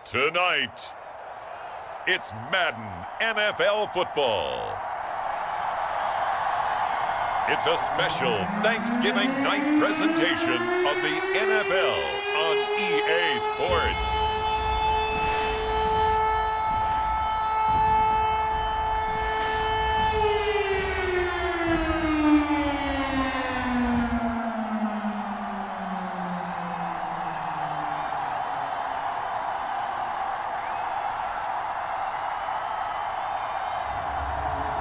Tonight, it's Madden NFL football. It's a special Thanksgiving night presentation of the NFL on EA Sports.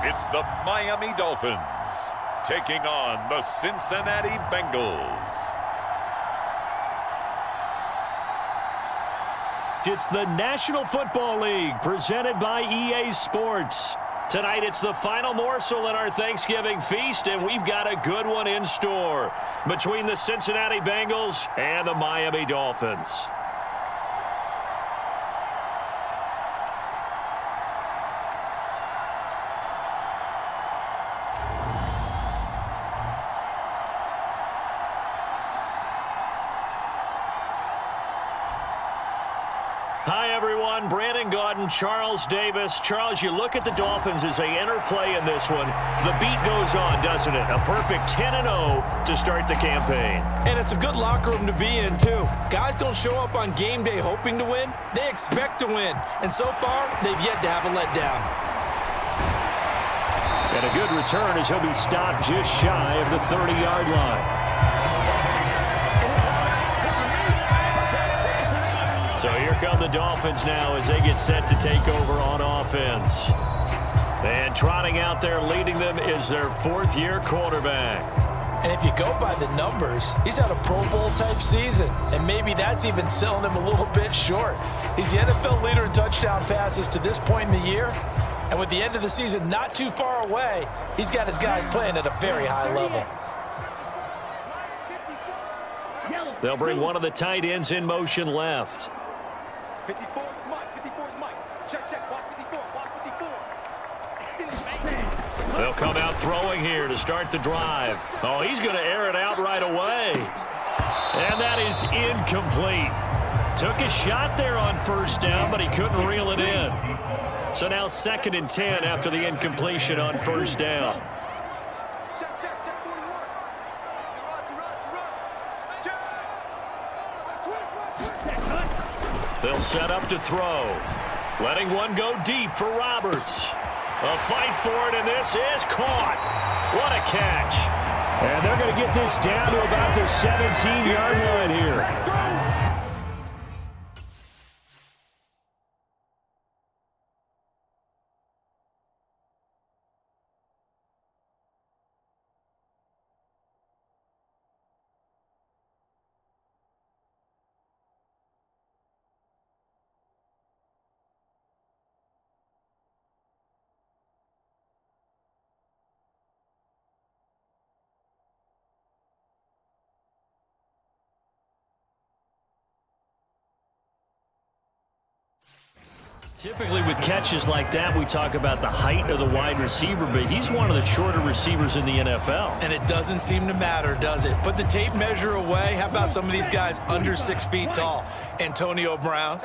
It's the Miami Dolphins taking on the Cincinnati Bengals. It's the National Football League presented by EA Sports. Tonight it's the final morsel in our Thanksgiving feast, and we've got a good one in store between the Cincinnati Bengals and the Miami Dolphins. Hi, everyone. Brandon Gaudin, Charles Davis. Charles, you look at the Dolphins as they interplay in this one. The beat goes on, doesn't it? A perfect 10-0 to start the campaign. And it's a good locker room to be in, too. Guys don't show up on game day hoping to win. They expect to win. And so far, they've yet to have a letdown. And a good return as he'll be stopped just shy of the 30-yard line. So here come the Dolphins now as they get set to take over on offense. And trotting out there leading them is their fourth-year quarterback. And if you go by the numbers, he's had a Pro Bowl-type season. And maybe that's even selling him a little bit short. He's the NFL leader in touchdown passes to this point in the year. And with the end of the season not too far away, he's got his guys playing at a very high level. They'll bring one of the tight ends in motion left. 54 is Mike. 54 is Mike. Check. Watch 54. Watch 54. They'll come out throwing here to start the drive. Oh, he's going to air it out right away. And that is incomplete. Took a shot there on first down, but he couldn't reel it in. So now 2nd and 10 after the incompletion on first down. Check 41. Run. They'll set up to throw. Letting one go deep for Roberts. A fight for it, and this is caught. What a catch. And they're going to get this down to about the 17-yard line here. Typically with catches like that, we talk about the height of the wide receiver, but he's one of the shorter receivers in the NFL. And it doesn't seem to matter, does it? Put the tape measure away. How about some of these guys under 6 feet tall? Antonio Brown,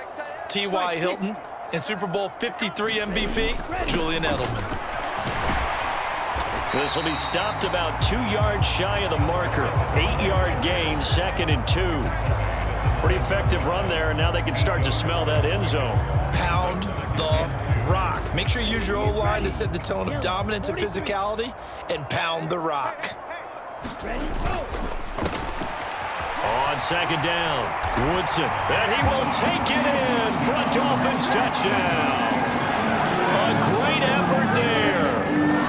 T.Y. Hilton, and Super Bowl 53 MVP, Julian Edelman. This will be stopped about 2 yards shy of the marker. 8-yard gain, 2nd and 2. Pretty effective run there, and now they can start to smell that end zone. Pound the rock. Make sure you use your O-line to set the tone of dominance and physicality, and pound the rock. On 2nd down, Woodson. And he will take it in for a Dolphins touchdown. A great effort there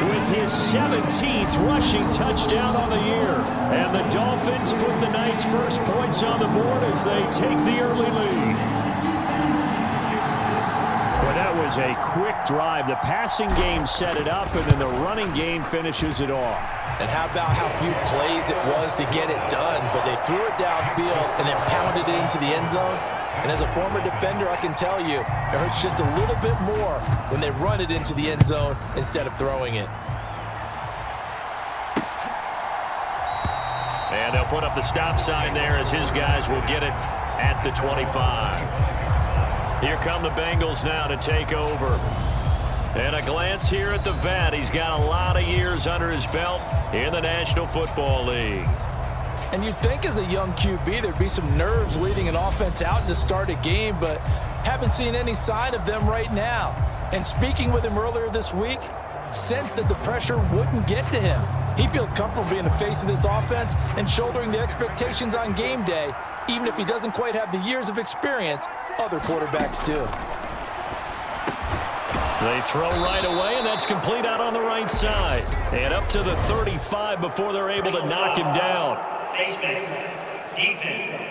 with his 17th rushing touchdown on the year. And the Dolphins put the night's first points on the board as they take the early lead. Well, that was a quick drive. The passing game set it up, and then the running game finishes it off. And how about how few plays it was to get it done, but they threw it downfield and then pounded it into the end zone. And as a former defender, I can tell you, it hurts just a little bit more when they run it into the end zone instead of throwing it. And they'll put up the stop sign there as his guys will get it at the 25. Here come the Bengals now to take over. And a glance here at the vet. He's got a lot of years under his belt in the National Football League. And you'd think as a young QB there'd be some nerves leading an offense out to start a game, but haven't seen any sign of them right now. And speaking with him earlier this week, sensed that the pressure wouldn't get to him. He feels comfortable being the face of this offense and shouldering the expectations on game day, even if he doesn't quite have the years of experience other quarterbacks do. They throw right away, and that's complete out on the right side. And up to the 35 before they're able to knock him down. Defense.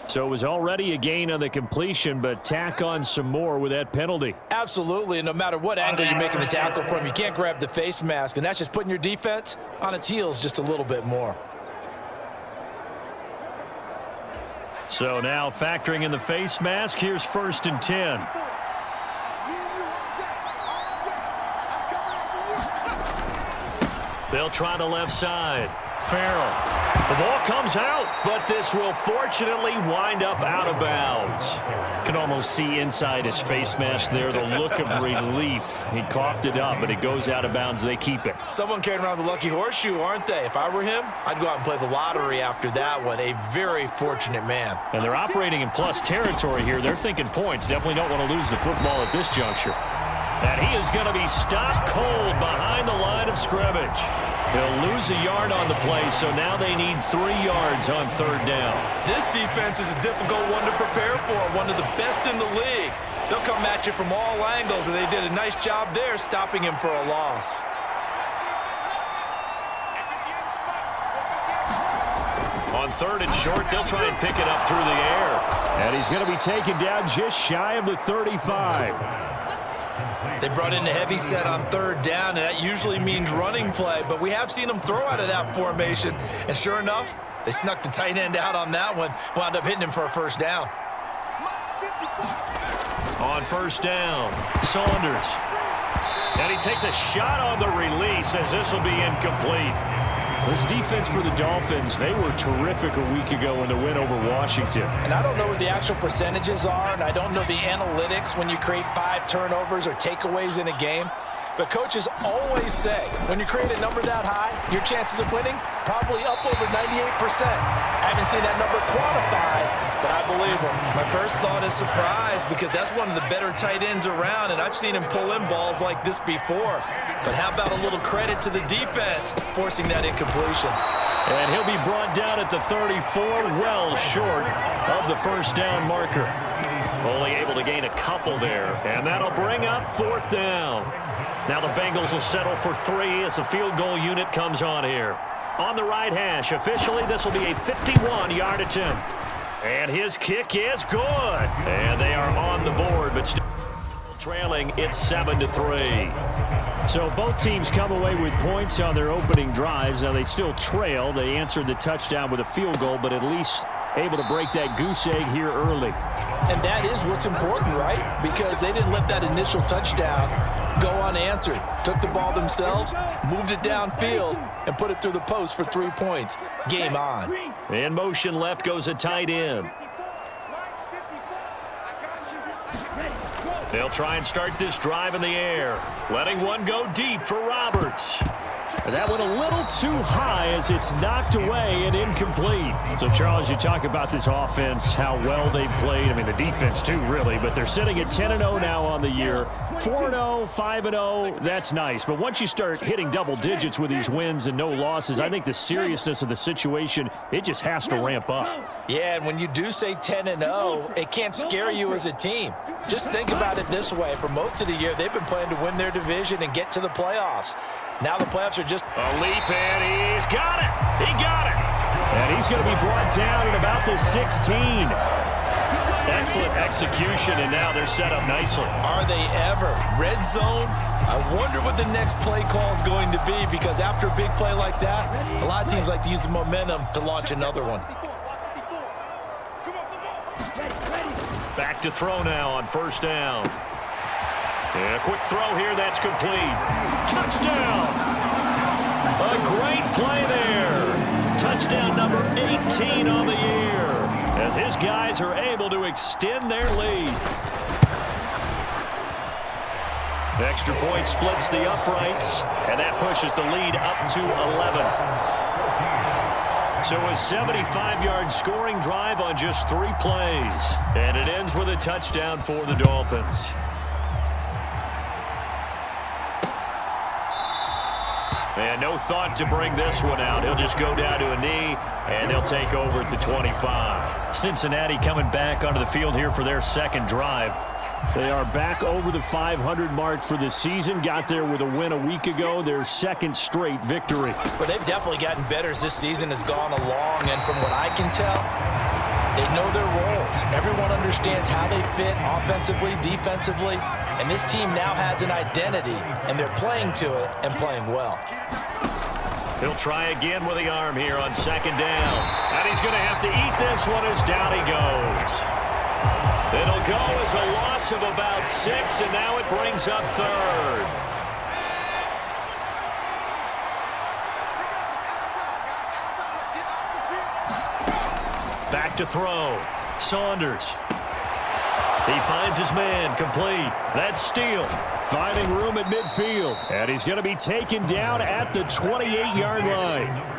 So it was already a gain on the completion, but tack on some more with that penalty. Absolutely, and no matter what angle you're making the tackle from, you can't grab the face mask, and that's just putting your defense on its heels just a little bit more. So now factoring in the face mask, here's 1st and 10. They'll try the left side. Farrell. The ball comes out, but this will fortunately wind up out of bounds. Can almost see inside his face mask there, the look of relief. He coughed it up, but it goes out of bounds. They keep it. Someone carrying around the lucky horseshoe, aren't they? If I were him, I'd go out and play the lottery after that one. A very fortunate man. And they're operating in plus territory here. They're thinking points. Definitely don't want to lose the football at this juncture. And he is going to be stopped cold behind the line of scrimmage. He'll lose a yard on the play, so now they need 3 yards on 3rd down. This defense is a difficult one to prepare for, one of the best in the league. They'll come at you from all angles, and they did a nice job there stopping him for a loss. On 3rd and short, they'll try and pick it up through the air. And he's going to be taken down just shy of the 35. They brought in the heavy set on 3rd down, and that usually means running play, but we have seen them throw out of that formation, and sure enough, they snuck the tight end out on that one, wound up hitting him for a 1st down. On 1st down, Saunders. And he takes a shot on the release as this will be incomplete. This defense for the Dolphins, they were terrific a week ago in the win over Washington. And I don't know what the actual percentages are, and I don't know the analytics when you create 5 turnovers or takeaways in a game. But coaches always say, when you create a number that high, your chances of winning probably up over 98%. I haven't seen that number quantified, but I believe them. My first thought is surprise, because that's one of the better tight ends around, and I've seen him pull in balls like this before. But how about a little credit to the defense forcing that incompletion? And he'll be brought down at the 34, well short of the 1st down marker. Only able to gain a couple there, and that'll bring up 4th down. Now the Bengals will settle for 3 as the field goal unit comes on here. On the right hash, officially this will be a 51-yard attempt. And his kick is good. And they are on the board, but still trailing. It's 7-3. So both teams come away with points on their opening drives. Now they still trail. They answered the touchdown with a field goal, but at least able to break that goose egg here early. And that is what's important, right? Because they didn't let that initial touchdown go unanswered. Took the ball themselves, moved it downfield, and put it through the post for 3 points. Game on. In motion left goes a tight end. They'll try and start this drive in the air. Letting one go deep for Roberts. That one a little too high as it's knocked away and incomplete. So, Charles, you talk about this offense, how well they played. I mean, the defense, too, really. But they're sitting at 10-0 now on the year. 4-0, 5-0, that's nice. But once you start hitting double digits with these wins and no losses, I think the seriousness of the situation, it just has to ramp up. Yeah, and when you do say 10-0, it can't scare you as a team. Just think about it this way. For most of the year, they've been playing to win their division and get to the playoffs. Now the playoffs are just a leap, and he's got it. He got it. And he's going to be brought down at about the 16. Excellent execution, and now they're set up nicely. Are they ever? Red zone? I wonder what the next play call is going to be, because after a big play like that, a lot of teams like to use the momentum to launch another one. Back to throw now on 1st down. And a quick throw here, that's complete. Touchdown! A great play there. Touchdown number 18 on the year. as his guys are able to extend their lead. The extra point splits the uprights, and that pushes the lead up to 11. So a 75-yard scoring drive on just 3 plays, and it ends with a touchdown for the Dolphins. And no thought to bring this one out. He'll just go down to a knee, and they'll take over at the 25. Cincinnati coming back onto the field here for their second drive. They are back over the 500 mark for the season. Got there with a win a week ago, their second straight victory. But they've definitely gotten better as this season has gone along, and from what I can tell, they know their roles. Everyone understands how they fit offensively, defensively, and this team now has an identity, and they're playing to it and playing well. He'll try again with the arm here on second down. And he's going to have to eat this one as down he goes. It'll go as a loss of about 6, and now it brings up third. Back to throw. Saunders. He finds his man, complete. That's Steele. Finding room at midfield. And he's going to be taken down at the 28-yard line.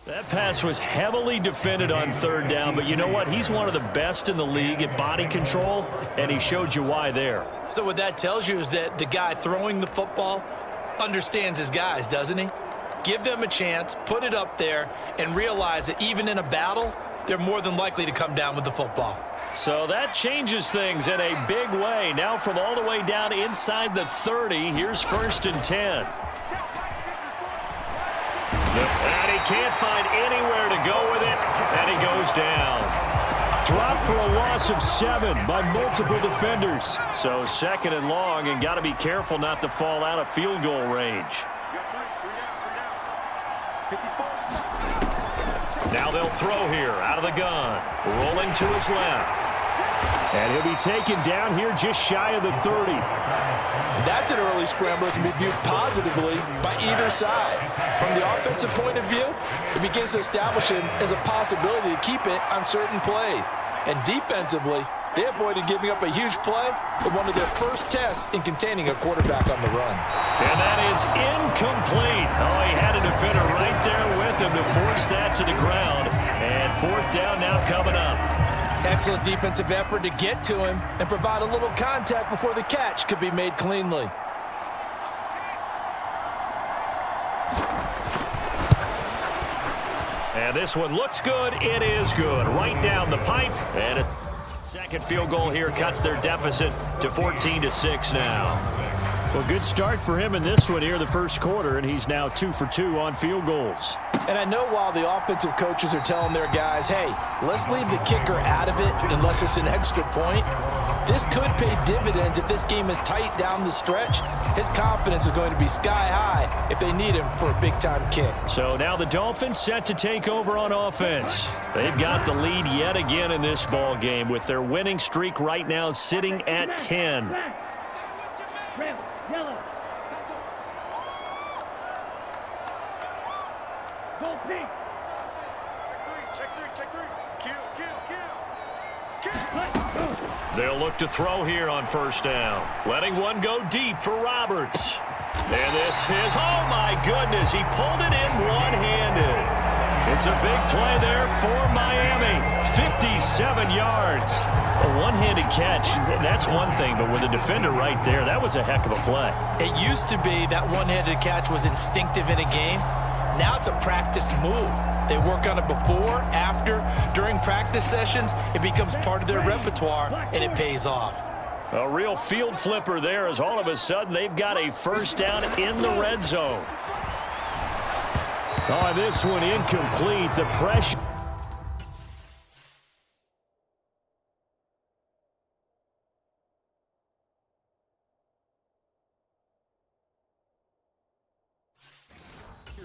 That pass was heavily defended on third down, but you know what? He's one of the best in the league at body control, and he showed you why there. So what that tells you is that the guy throwing the football understands his guys, doesn't he? Give them a chance, put it up there, and realize that even in a battle, they're more than likely to come down with the football. So that changes things in a big way. Now from all the way down inside the 30, here's 1st and 10. And he can't find anywhere to go with it, and he goes down. Dropped for a loss of 7 by multiple defenders. So 2nd and long, and got to be careful not to fall out of field goal range. Now they'll throw here out of the gun. Rolling to his left. And he'll be taken down here just shy of the 30. That's an early scrambler that can be viewed positively by either side. From the offensive point of view, it begins to establish him as a possibility to keep it on certain plays. And defensively, They avoided giving up a huge play in one of their first tests in containing a quarterback on the run. And that is incomplete. Oh, he had a defender right there with him to force that to the ground. And fourth down now coming up. Excellent defensive effort to get to him and provide a little contact before the catch could be made cleanly. And this one looks good. It is good. Right down the pipe. And a second field goal here cuts their deficit to 14-6 now. Well, good start for him in this one here, the first quarter, and he's now 2 for 2 on field goals. And I know while the offensive coaches are telling their guys, hey, let's leave the kicker out of it unless it's an extra point, this could pay dividends if this game is tight down the stretch. His confidence is going to be sky high if they need him for a big-time kick. So now the Dolphins set to take over on offense. They've got the lead yet again in this ball game with their winning streak right now sitting at 10. Yellow. Go pink. Check three. Kill. They'll look to throw here on first down. Letting one go deep for Roberts. And this is, oh my goodness, he pulled it in one-handed. It's a big play there for Miami. 57 yards. A one-handed catch, that's one thing, but with a defender right there, that was a heck of a play. It used to be that one-handed catch was instinctive in a game. Now it's a practiced move. They work on it before, after, during practice sessions. It becomes part of their repertoire, and it pays off. A real field flipper there as all of a sudden they've got a first down in the red zone. Oh, this one incomplete. The pressure.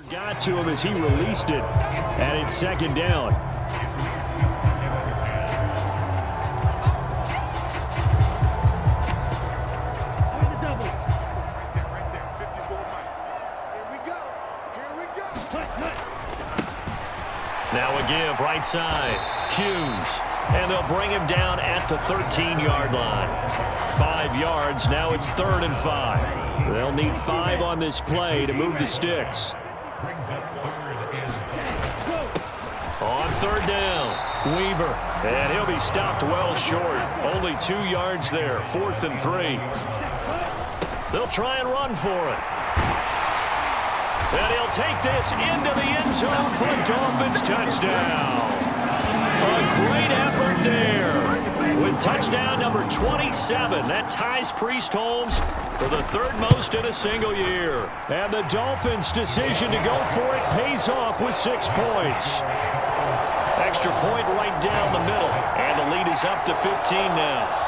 Got to him as he released it, and it's second down. Now a give right side. Hughes. And they'll bring him down at the 13-yard line. 5 yards. Now it's 3rd and 5. They'll need 5 on this play to move the sticks. On 3rd down, Weaver. And he'll be stopped well short. Only 2 yards there. 4th and 3. They'll try and run for it. And he'll take this into the end zone for a Dolphins touchdown. A great effort there. With touchdown number 27, that ties Priest Holmes for the 3rd most in a single year. And the Dolphins' decision to go for it pays off with 6 points. Extra point right down the middle. And the lead is up to 15 now.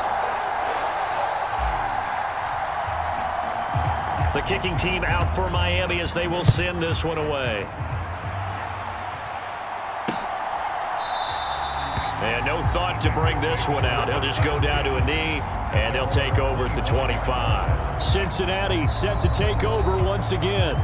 The kicking team out for Miami as they will send this one away. And no thought to bring this one out. He'll just go down to a knee, and they'll take over at the 25. Cincinnati set to take over once again.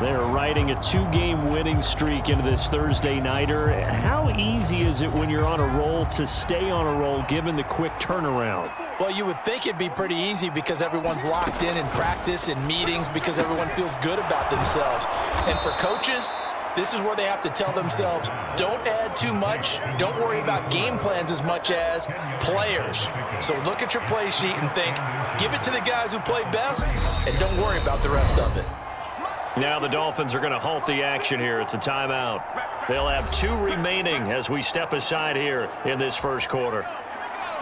They're riding a 2-game winning streak into this Thursday nighter. How easy is it when you're on a roll to stay on a roll given the quick turnaround? Well, you would think it'd be pretty easy because everyone's locked in practice and meetings because everyone feels good about themselves. And for coaches, this is where they have to tell themselves, don't add too much. Don't worry about game plans as much as players. So look at your play sheet and think, give it to the guys who play best and don't worry about the rest of it. Now the Dolphins are going to halt the action here. It's a timeout. They'll have 2 remaining as we step aside here in this first quarter.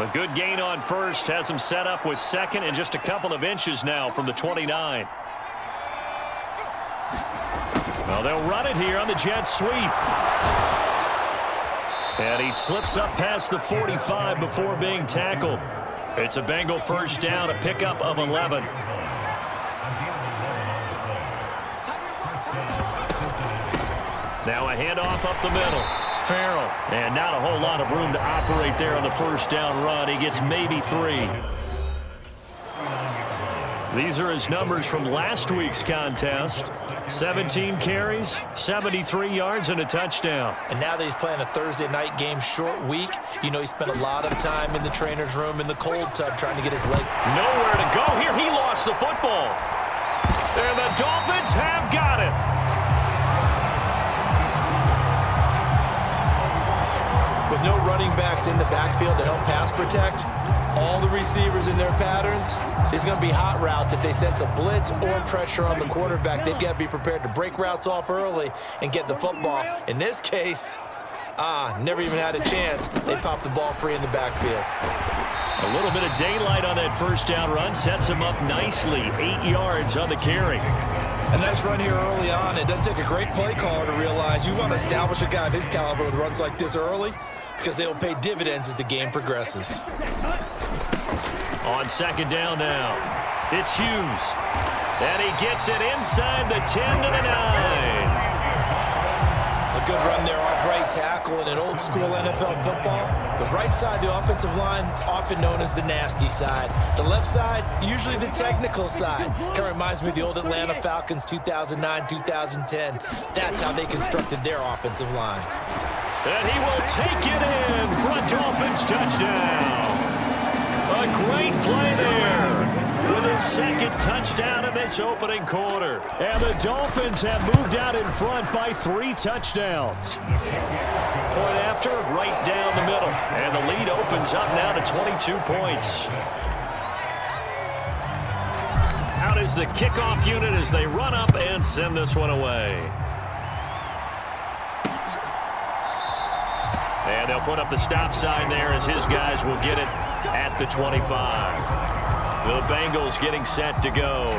A good gain on first has them set up with 2nd and just a couple of inches now from the 29. Well, they'll run it here on the jet sweep. And he slips up past the 45 before being tackled. It's a Bengal first down, a pickup of 11. Now a handoff up the middle. Farrell. And not a whole lot of room to operate there on the first down run. He gets maybe 3. These are his numbers from last week's contest. 17 carries, 73 yards, and a touchdown. And now that he's playing a Thursday night game, short week, you know he spent a lot of time in the trainer's room in the cold tub trying to get his leg. Nowhere to go here. He lost the football. And the Dolphins have got it. With no running backs in the backfield to help pass protect, all the receivers in their patterns, it's going to be hot routes. If they sense a blitz or pressure on the quarterback, they've got to be prepared to break routes off early and get the football. In this case, never even had a chance. They popped the ball free in the backfield. A little bit of daylight on that first down run sets him up nicely. 8 yards on the carry. A nice run here early on. It doesn't take a great play caller to realize you want to establish a guy of his caliber with runs like this early because they will pay dividends as the game progresses. On second down now, it's Hughes. And he gets it inside the 10 to the 9. A good run there off right tackle in an old-school NFL football. The right side, the offensive line, often known as the nasty side. The left side, usually the technical side. Kind of reminds me of the old Atlanta Falcons 2009-2010. That's how they constructed their offensive line. And he will take it in for a Dolphins touchdown. A great play there with his second touchdown in this opening quarter. And the Dolphins have moved out in front by 3 touchdowns. Point after, right down the middle. And the lead opens up now to 22 points. Out is the kickoff unit as they run up and send this one away. And they'll put up the stop sign there as his guys will get it at the 25. The Bengals getting set to go.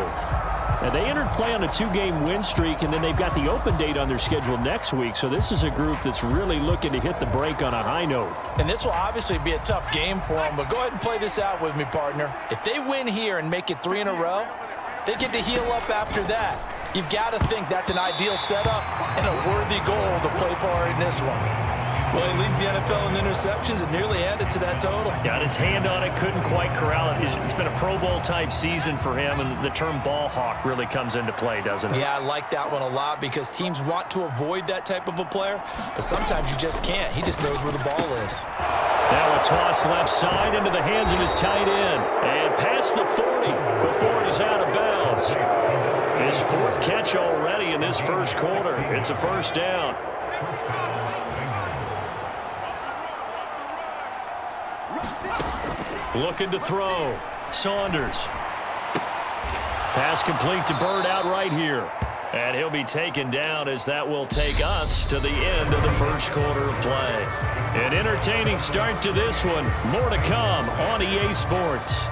Now they entered play on a 2-game win streak, and then they've got the open date on their schedule next week. So this is a group that's really looking to hit the break on a high note. And this will obviously be a tough game for them, but go ahead and play this out with me, partner. If they win here and make it 3 in a row, they get to heal up after that. You've got to think that's an ideal setup and a worthy goal to play for in this one. Well, he leads the NFL in interceptions and nearly added to that total. Got his hand on it, couldn't quite corral it. It's been a Pro Bowl-type season for him, and the term ball hawk really comes into play, doesn't it? Yeah, I like that one a lot because teams want to avoid that type of a player, but sometimes you just can't. He just knows where the ball is. Now a toss left side into the hands of his tight end, and past the 40 before he's out of bounds. His 4th catch already in this first quarter. It's a first down. Looking to throw. Saunders. Pass complete to Bird out right here. And he'll be taken down as that will take us to the end of the first quarter of play. An entertaining start to this one. More to come on EA Sports.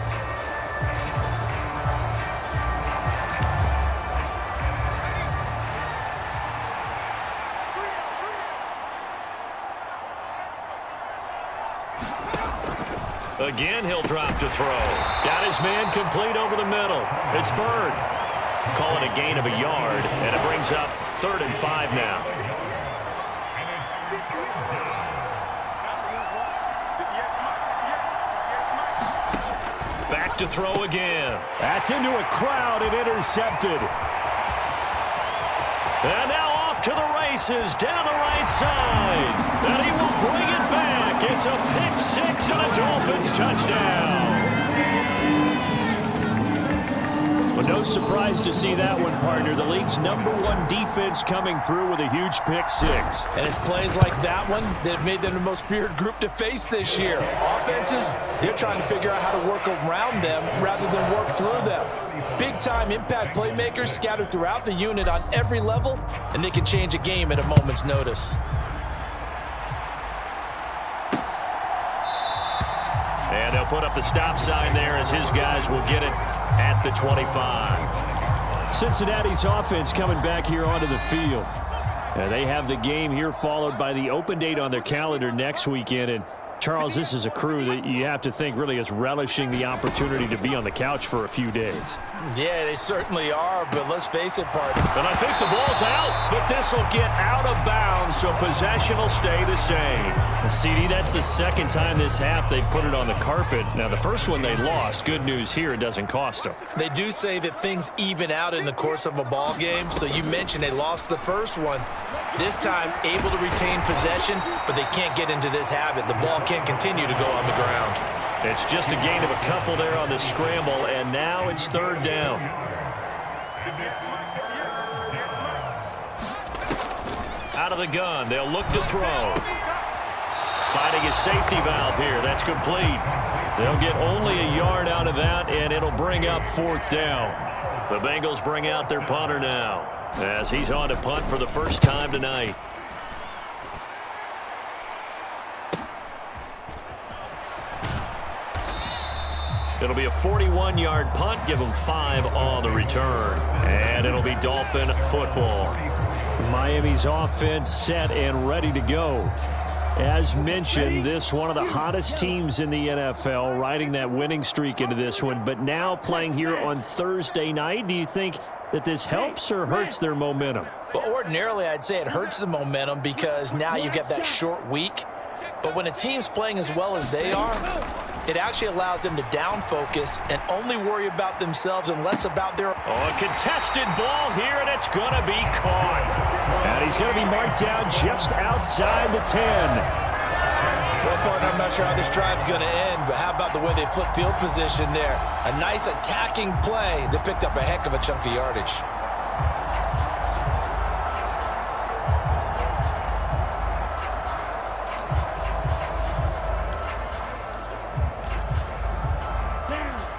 Again, he'll drop to throw. Got his man complete over the middle. It's Bird. Call it a gain of a yard, and it brings up 3rd and 5 now. Back to throw again. That's into a crowd and intercepted. And now off to the races down the right side. And he will bring it back. It's a pick 6 and a Dolphins touchdown. But no surprise to see that one, partner. The league's #1 defense coming through with a huge pick 6. And it's plays like that one that have made them the most feared group to face this year. Offenses, they're trying to figure out how to work around them rather than work through them. Big-time impact playmakers scattered throughout the unit on every level, and they can change a game at a moment's notice. And they'll put up the stop sign there as his guys will get it at the 25. Cincinnati's offense coming back here onto the field. And they have the game here followed by the open date on their calendar next weekend. And Charles, this is a crew that you have to think really is relishing the opportunity to be on the couch for a few days. Yeah, they certainly are, but let's face it, partner. And I think the ball's out, but this will get out of bounds, so possession will stay the same. Well, CD, that's the second time this half they've put it on the carpet. Now, the first one they lost. Good news here, it doesn't cost them. They do say that things even out in the course of a ball game, so you mentioned they lost the first one. This time, able to retain possession, but they can't get into this habit. The ball can't continue to go on the ground. It's just a gain of a couple there on the scramble, and now it's third down. Out of the gun, they'll look to throw. Finding a safety valve here, that's complete. They'll get only a yard out of that, and it'll bring up fourth down. The Bengals bring out their punter now, as he's on to punt for the first time tonight. It'll be a 41-yard punt, give them 5 on the return. And it'll be Dolphin football. Miami's offense set and ready to go. As mentioned, this one of the hottest teams in the NFL, riding that winning streak into this one, but now playing here on Thursday night. Do you think that this helps or hurts their momentum? Well, ordinarily, I'd say it hurts the momentum because now you've got that short week. But when a team's playing as well as they are, it actually allows them to down focus and only worry about themselves and less about their... Oh, a contested ball here, and it's going to be caught. And he's going to be marked down just outside the 10. Well, partner, I'm not sure how this drive's going to end, but how about the way they flip field position there? A nice attacking play. They picked up a heck of a chunk of yardage.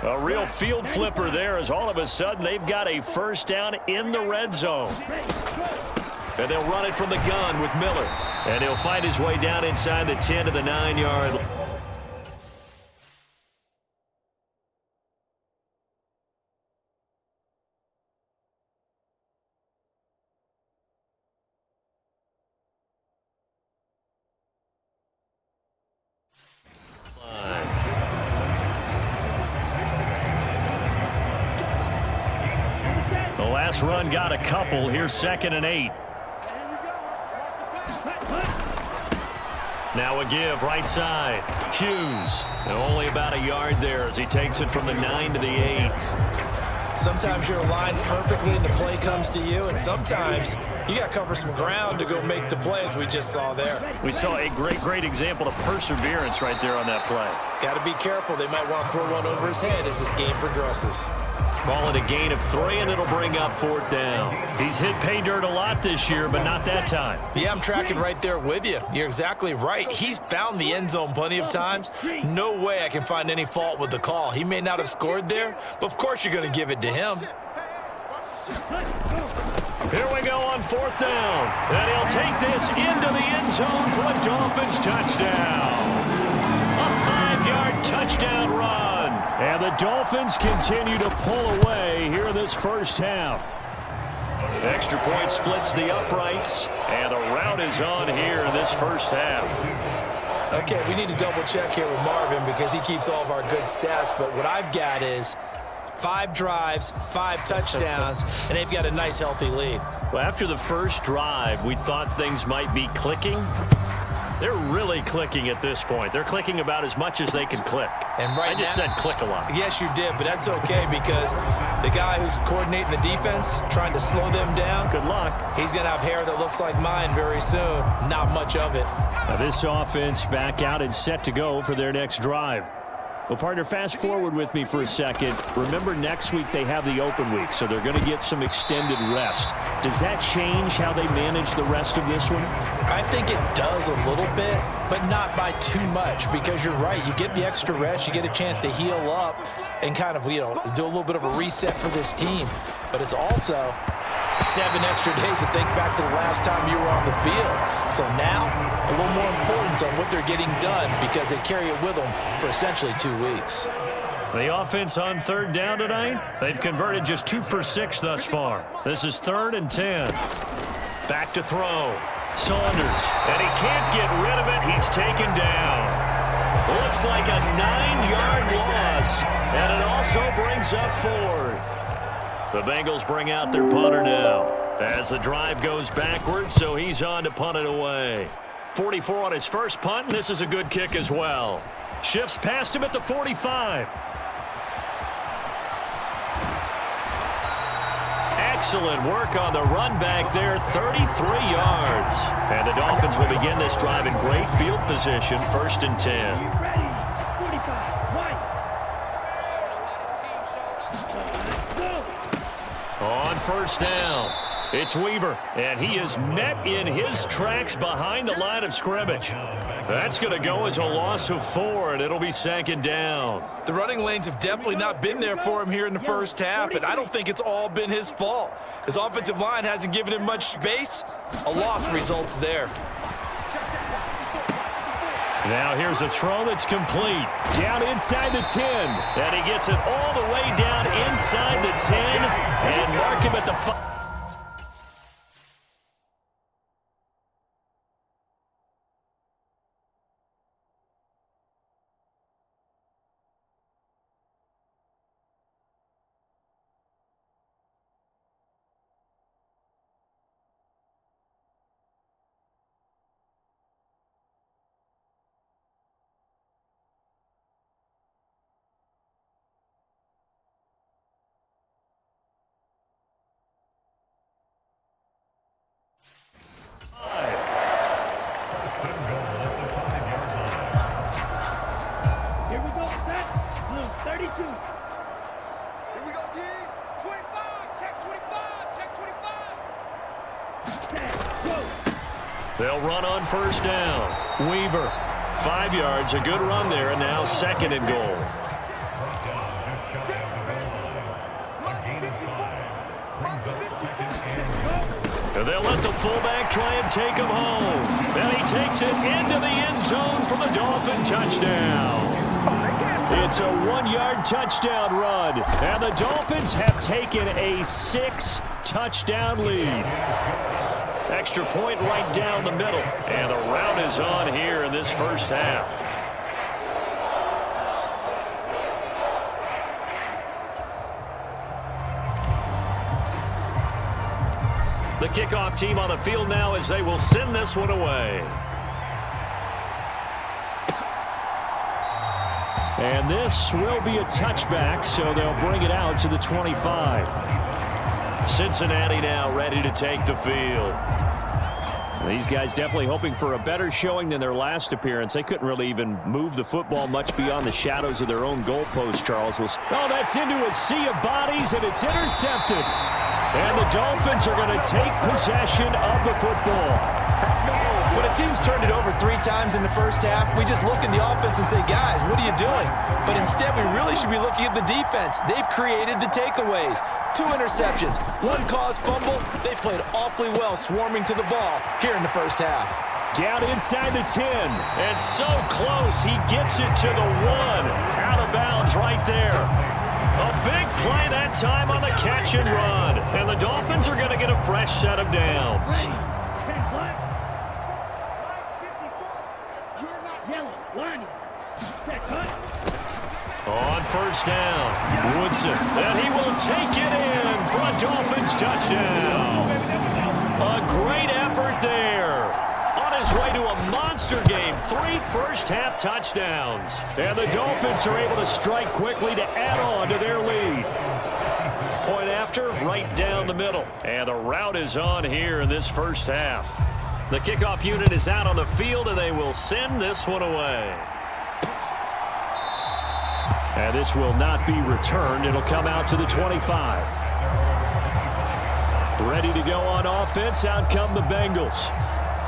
A real field flipper there, as all of a sudden they've got a first down in the red zone. And they'll run it from the gun with Miller. And he'll find his way down inside the 10 to the 9-yard line. Last run got a couple. Here's 2nd and 8. Now a give right side. Hughes. Only about a yard there as he takes it from the 9 to the 8. Sometimes you're aligned perfectly and the play comes to you, and sometimes you got to cover some ground to go make the play, as we just saw there. We saw a great example of perseverance right there on that play. Got to be careful. They might want to throw one over his head as this game progresses. Call it a gain of 3, and it'll bring up fourth down. He's hit pay dirt a lot this year, but not that time. Yeah, I'm tracking right there with you. You're exactly right. He's found the end zone plenty of times. No way I can find any fault with the call. He may not have scored there, but of course you're going to give it to him. Here we go on fourth down. And he'll take this into the end zone for a Dolphins touchdown. A 5-yard touchdown run. And the Dolphins continue to pull away here in this first half. Extra point splits the uprights, and the route is on here in this first half. Okay, we need to double check here with Marvin because he keeps all of our good stats, but what I've got is 5 drives, 5 touchdowns, and they've got a nice healthy lead. Well, after the first drive, we thought things might be clicking. They're really clicking at this point. They're clicking about as much as they can click. And right I just said click a lot. Yes, you did, but that's okay because the guy who's coordinating the defense, trying to slow them down, good luck. He's going to have hair that looks like mine very soon. Not much of it. Now this offense back out and set to go for their next drive. Well, partner, fast forward with me for a second. Remember, next week they have the open week, so they're going to get some extended rest. Does that change how they manage the rest of this one? I think it does a little bit, but not by too much, because you're right. You get the extra rest, you get a chance to heal up and kind of, do a little bit of a reset for this team. But it's also 7 extra days to think back to the last time you were on the field. So now, a little more importance on what they're getting done because they carry it with them for essentially 2 weeks. The offense on third down tonight, they've converted just 2 for 6 thus far. This is 3rd and 10. Back to throw. Saunders, and he can't get rid of it. He's taken down. Looks like a 9-yard loss, and it also brings up 4th. The Bengals bring out their punter now as the drive goes backwards, so he's on to punt it away. 44 on his first punt, and this is a good kick as well. Shifts past him at the 45. Excellent work on the run back there, 33 yards. And the Dolphins will begin this drive in great field position, 1st and 10. On 1st down, it's Weaver, and he is met in his tracks behind the line of scrimmage. That's going to go as a loss of 4, and it'll be 2nd down. The running lanes have definitely not been there for him here in the first half, and I don't think it's all been his fault. His offensive line hasn't given him much space. A loss results there. Now here's a throw that's complete. Down inside the 10. And he gets it all the way down inside the 10 and mark him at the 5. They'll run on 1st down. Weaver, 5 yards, a good run there, and now 2nd and goal. And they'll let the fullback try and take him home. And he takes it into the end zone for the Dolphin touchdown. It's a 1-yard touchdown run, and the Dolphins have taken a 6-touchdown lead. Extra point right down the middle, and the route is on here in this first half. The kickoff team on the field now as they will send this one away. And this will be a touchback, so they'll bring it out to the 25. Cincinnati now ready to take the field. These guys definitely hoping for a better showing than their last appearance. They couldn't really even move the football much beyond the shadows of their own goalpost, Charles. Oh, that's into a sea of bodies, and it's intercepted. And the Dolphins are going to take possession of the football. When a team's turned it over 3 times in the first half, we just look at the offense and say, guys, what are you doing? But instead, we really should be looking at the defense. They've created the takeaways. 2 interceptions, 1 caused fumble. They played awfully well swarming to the ball here in the first half. Down inside the 10, and so close, he gets it to the 1. Out of bounds right there. A big play that time on the catch and run. And the Dolphins are going to get a fresh set of downs. On 1st down, Woodson, and he will take it in for a Dolphins touchdown. A great effort there. On his way to a monster game, 3 first-half touchdowns. And the Dolphins are able to strike quickly to add on to their lead. Point after, right down the middle. And the route is on here in this first half. The kickoff unit is out on the field, and they will send this one away. And this will not be returned. It'll come out to the 25. Ready to go on offense. Out come the Bengals.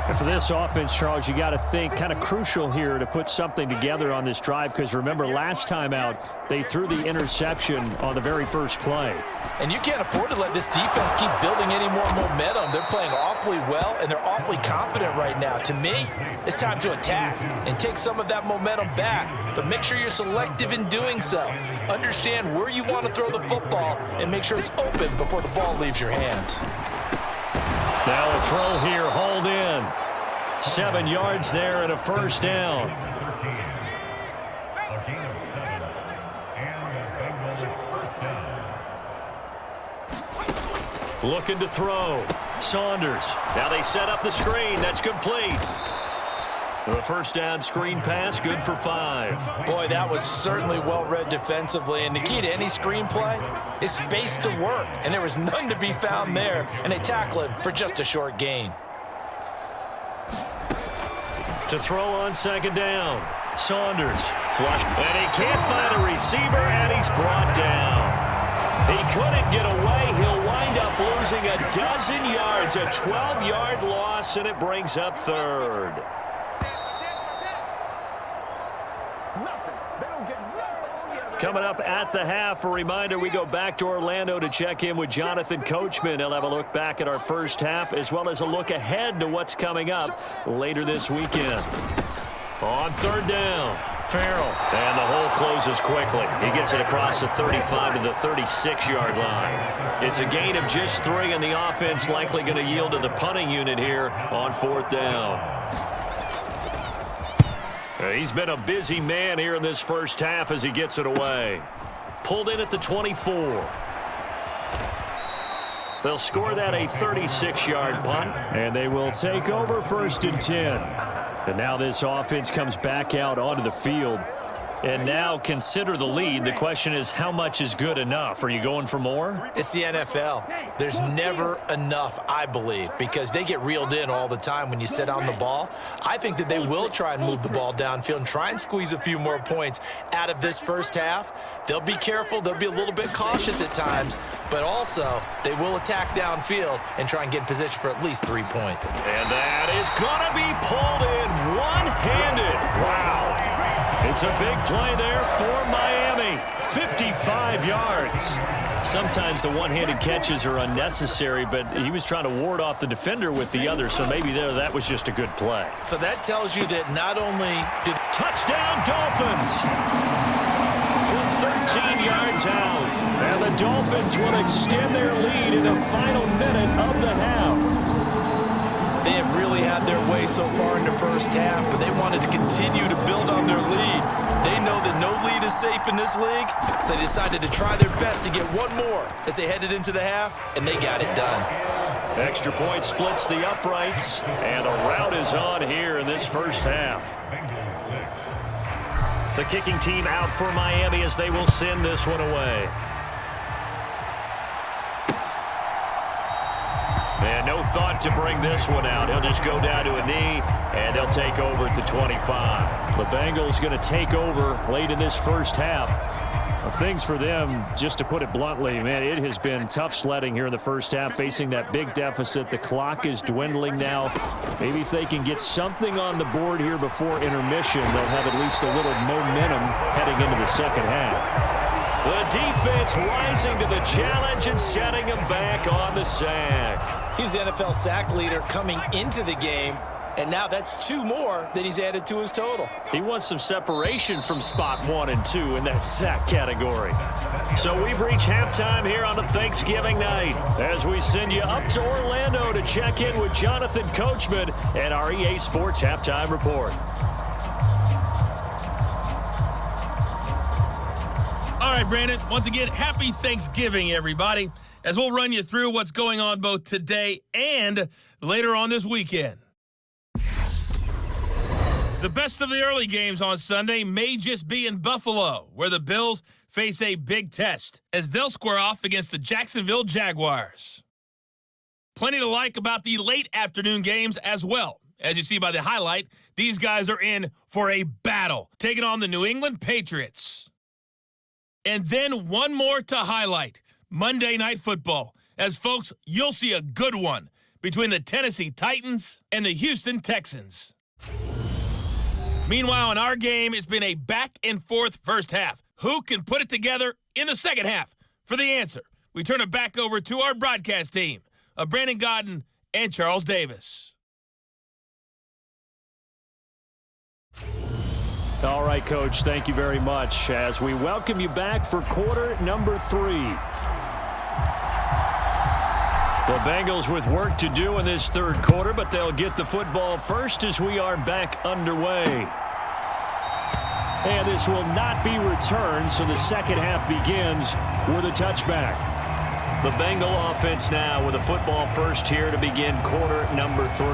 And for this offense, Charles, you got to think kind of crucial here to put something together on this drive, because remember last time out, they threw the interception on the very first play. And you can't afford to let this defense keep building any more momentum. They're playing awfully well, and they're awfully confident right now. To me, it's time to attack and take some of that momentum back. But make sure you're selective in doing so. Understand where you want to throw the football and make sure it's open before the ball leaves your hands. Now a throw here, hauled in. 7 yards there and a first down. Looking to throw. Saunders. Now they set up the screen. That's complete. The first down screen pass, good for 5. Boy, that was certainly well-read defensively, and the key to any screenplay is space to work, and there was none to be found there, and they tackle it for just a short gain. To throw on second down. Saunders flush, and he can't find a receiver, and he's brought down. He couldn't get away. He'll wind up losing a dozen yards, a 12-yard loss, and it brings up third. Coming up at the half, a reminder, we go back to Orlando to check in with Jonathan Coachman. He'll have a look back at our first half as well as a look ahead to what's coming up later this weekend. On third down, Farrell. And the hole closes quickly. He gets it across the 35 to the 36-yard line. It's a gain of just 3, and the offense likely going to yield to the punting unit here on fourth down. He's been a busy man here in this first half as he gets it away. Pulled in at the 24. They'll score that a 36-yard punt. And they will take over 1st and 10. And now this offense comes back out onto the field. And now consider the lead. The question is, how much is good enough? Are you going for more? It's the NFL. There's never enough, I believe, because they get reeled in all the time when you sit on the ball. I think that they will try and move the ball downfield and try and squeeze a few more points out of this first half. They'll be careful. They'll be a little bit cautious at times, but also they will attack downfield and try and get in position for at least 3 points. And that is going to be pulled in one-handed. Wow. It's a big play there for Miami. 55 yards. Sometimes the one-handed catches are unnecessary, but he was trying to ward off the defender with the other, so maybe that was just a good play. So that tells you that not only did... Touchdown, Dolphins! From 13 yards out. And the Dolphins will extend their lead in the final minute of the half. They have really had their way so far in the first half, but they wanted to continue to build on their lead. They know that no lead is safe in this league, so they decided to try their best to get one more as they headed into the half, and they got it done. Extra point splits the uprights, and the rout is on here in this first half. The kicking team out for Miami as they will send this one away. And no thought to bring this one out. He'll just go down to a knee, and they'll take over at the 25. The Bengals going to take over late in this first half. Things for them, just to put it bluntly, man, it has been tough sledding here in the first half, facing that big deficit. The clock is dwindling now. Maybe if they can get something on the board here before intermission, they'll have at least a little momentum heading into the second half. The defense rising to the challenge and setting him back on the sack. He's the NFL sack leader coming into the game, and now that's 2 more that he's added to his total. He wants some separation from spot 1 and 2 in that sack category. So we've reached halftime here on a Thanksgiving night as we send you up to Orlando to check in with Jonathan Coachman and our EA Sports Halftime Report. All right, Brandon, once again, happy Thanksgiving, everybody, as we'll run you through what's going on both today and later on this weekend. The best of the early games on Sunday may just be in Buffalo, where the Bills face a big test as they'll square off against the Jacksonville Jaguars. Plenty to like about the late afternoon games as well. As you see by the highlight, these guys are in for a battle, taking on the New England Patriots. And then one more to highlight, Monday Night Football. As folks, you'll see a good one between the Tennessee Titans and the Houston Texans. Meanwhile, in our game, it's been a back-and-forth first half. Who can put it together in the second half? For the answer, we turn it back over to our broadcast team of Brandon Godden and Charles Davis. All right, Coach, thank you very much as we welcome you back for quarter number 3. The Bengals with work to do in this third quarter, but they'll get the football first as we are back underway. And this will not be returned, so the second half begins with a touchback. The Bengal offense now with a football first here to begin quarter number 3.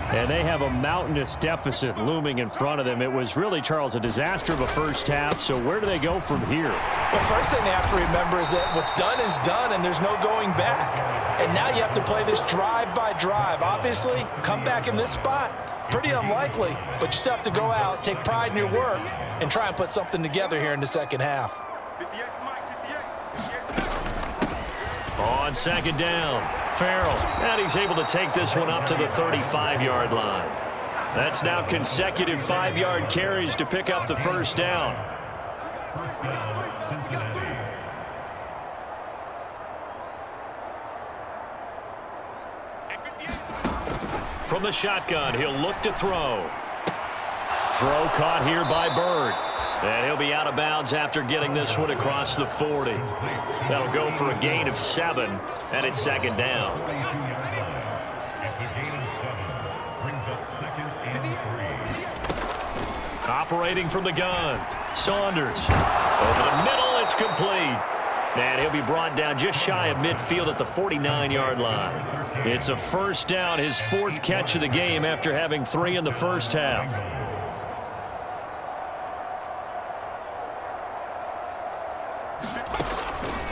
And they have a mountainous deficit looming in front of them. It was really, Charles, a disaster of a first half. So where do they go from here? Well, first thing they have to remember is that what's done is done, and there's no going back. And now you have to play this drive by drive. Obviously, come back in this spot, pretty unlikely. But you still have to go out, take pride in your work, and try and put something together here in the second half. 58, Mike, 58. On second down, Farrell. And he's able to take this one up to the 35-yard line. That's now consecutive 5-yard carries to pick up the first down. From the shotgun, he'll look to throw. Throw caught here by Bird. And he'll be out of bounds after getting this one across the 40. That'll go for a gain of 7, and it's second down. Operating from the gun, Saunders. Over the middle, it's complete. And he'll be brought down just shy of midfield at the 49-yard line. It's a first down, his 4th catch of the game after having 3 in the first half.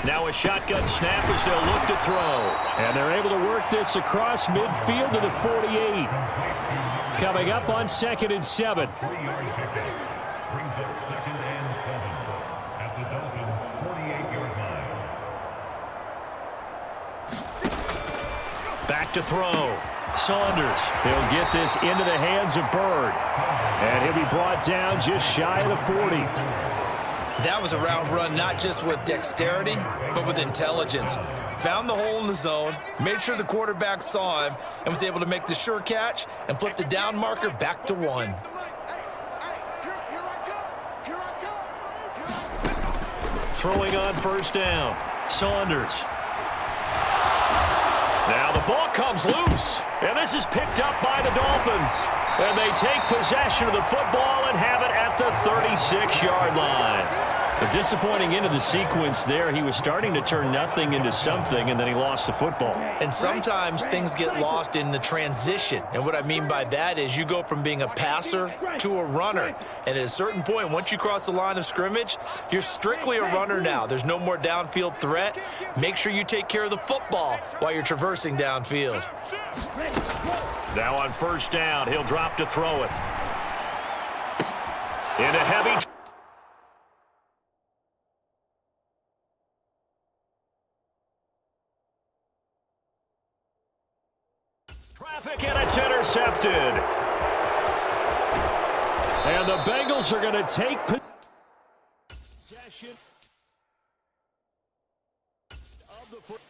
Now a shotgun snap as they'll look to throw. And they're able to work this across midfield to the 48. Coming up on 2nd and 7. Back to throw. Saunders. They'll get this into the hands of Bird. And he'll be brought down just shy of the 40. That was a route run not just with dexterity, but with intelligence. Found the hole in the zone, made sure the quarterback saw him, and was able to make the sure catch and flip the down marker back to 1. Throwing on first down. Saunders. Now the ball comes loose, and this is picked up by the Dolphins. And they take possession of the football and have it at the 36-yard line. A disappointing end of the sequence there. He was starting to turn nothing into something, and then he lost the football. And sometimes things get lost in the transition. And what I mean by that is you go from being a passer to a runner. And at a certain point, once you cross the line of scrimmage, you're strictly a runner now. There's no more downfield threat. Make sure you take care of the football while you're traversing downfield. Now on first down, he'll drop to throw it. Into heavy. Traffic, and it's intercepted. And the Bengals are going to take possession of the football.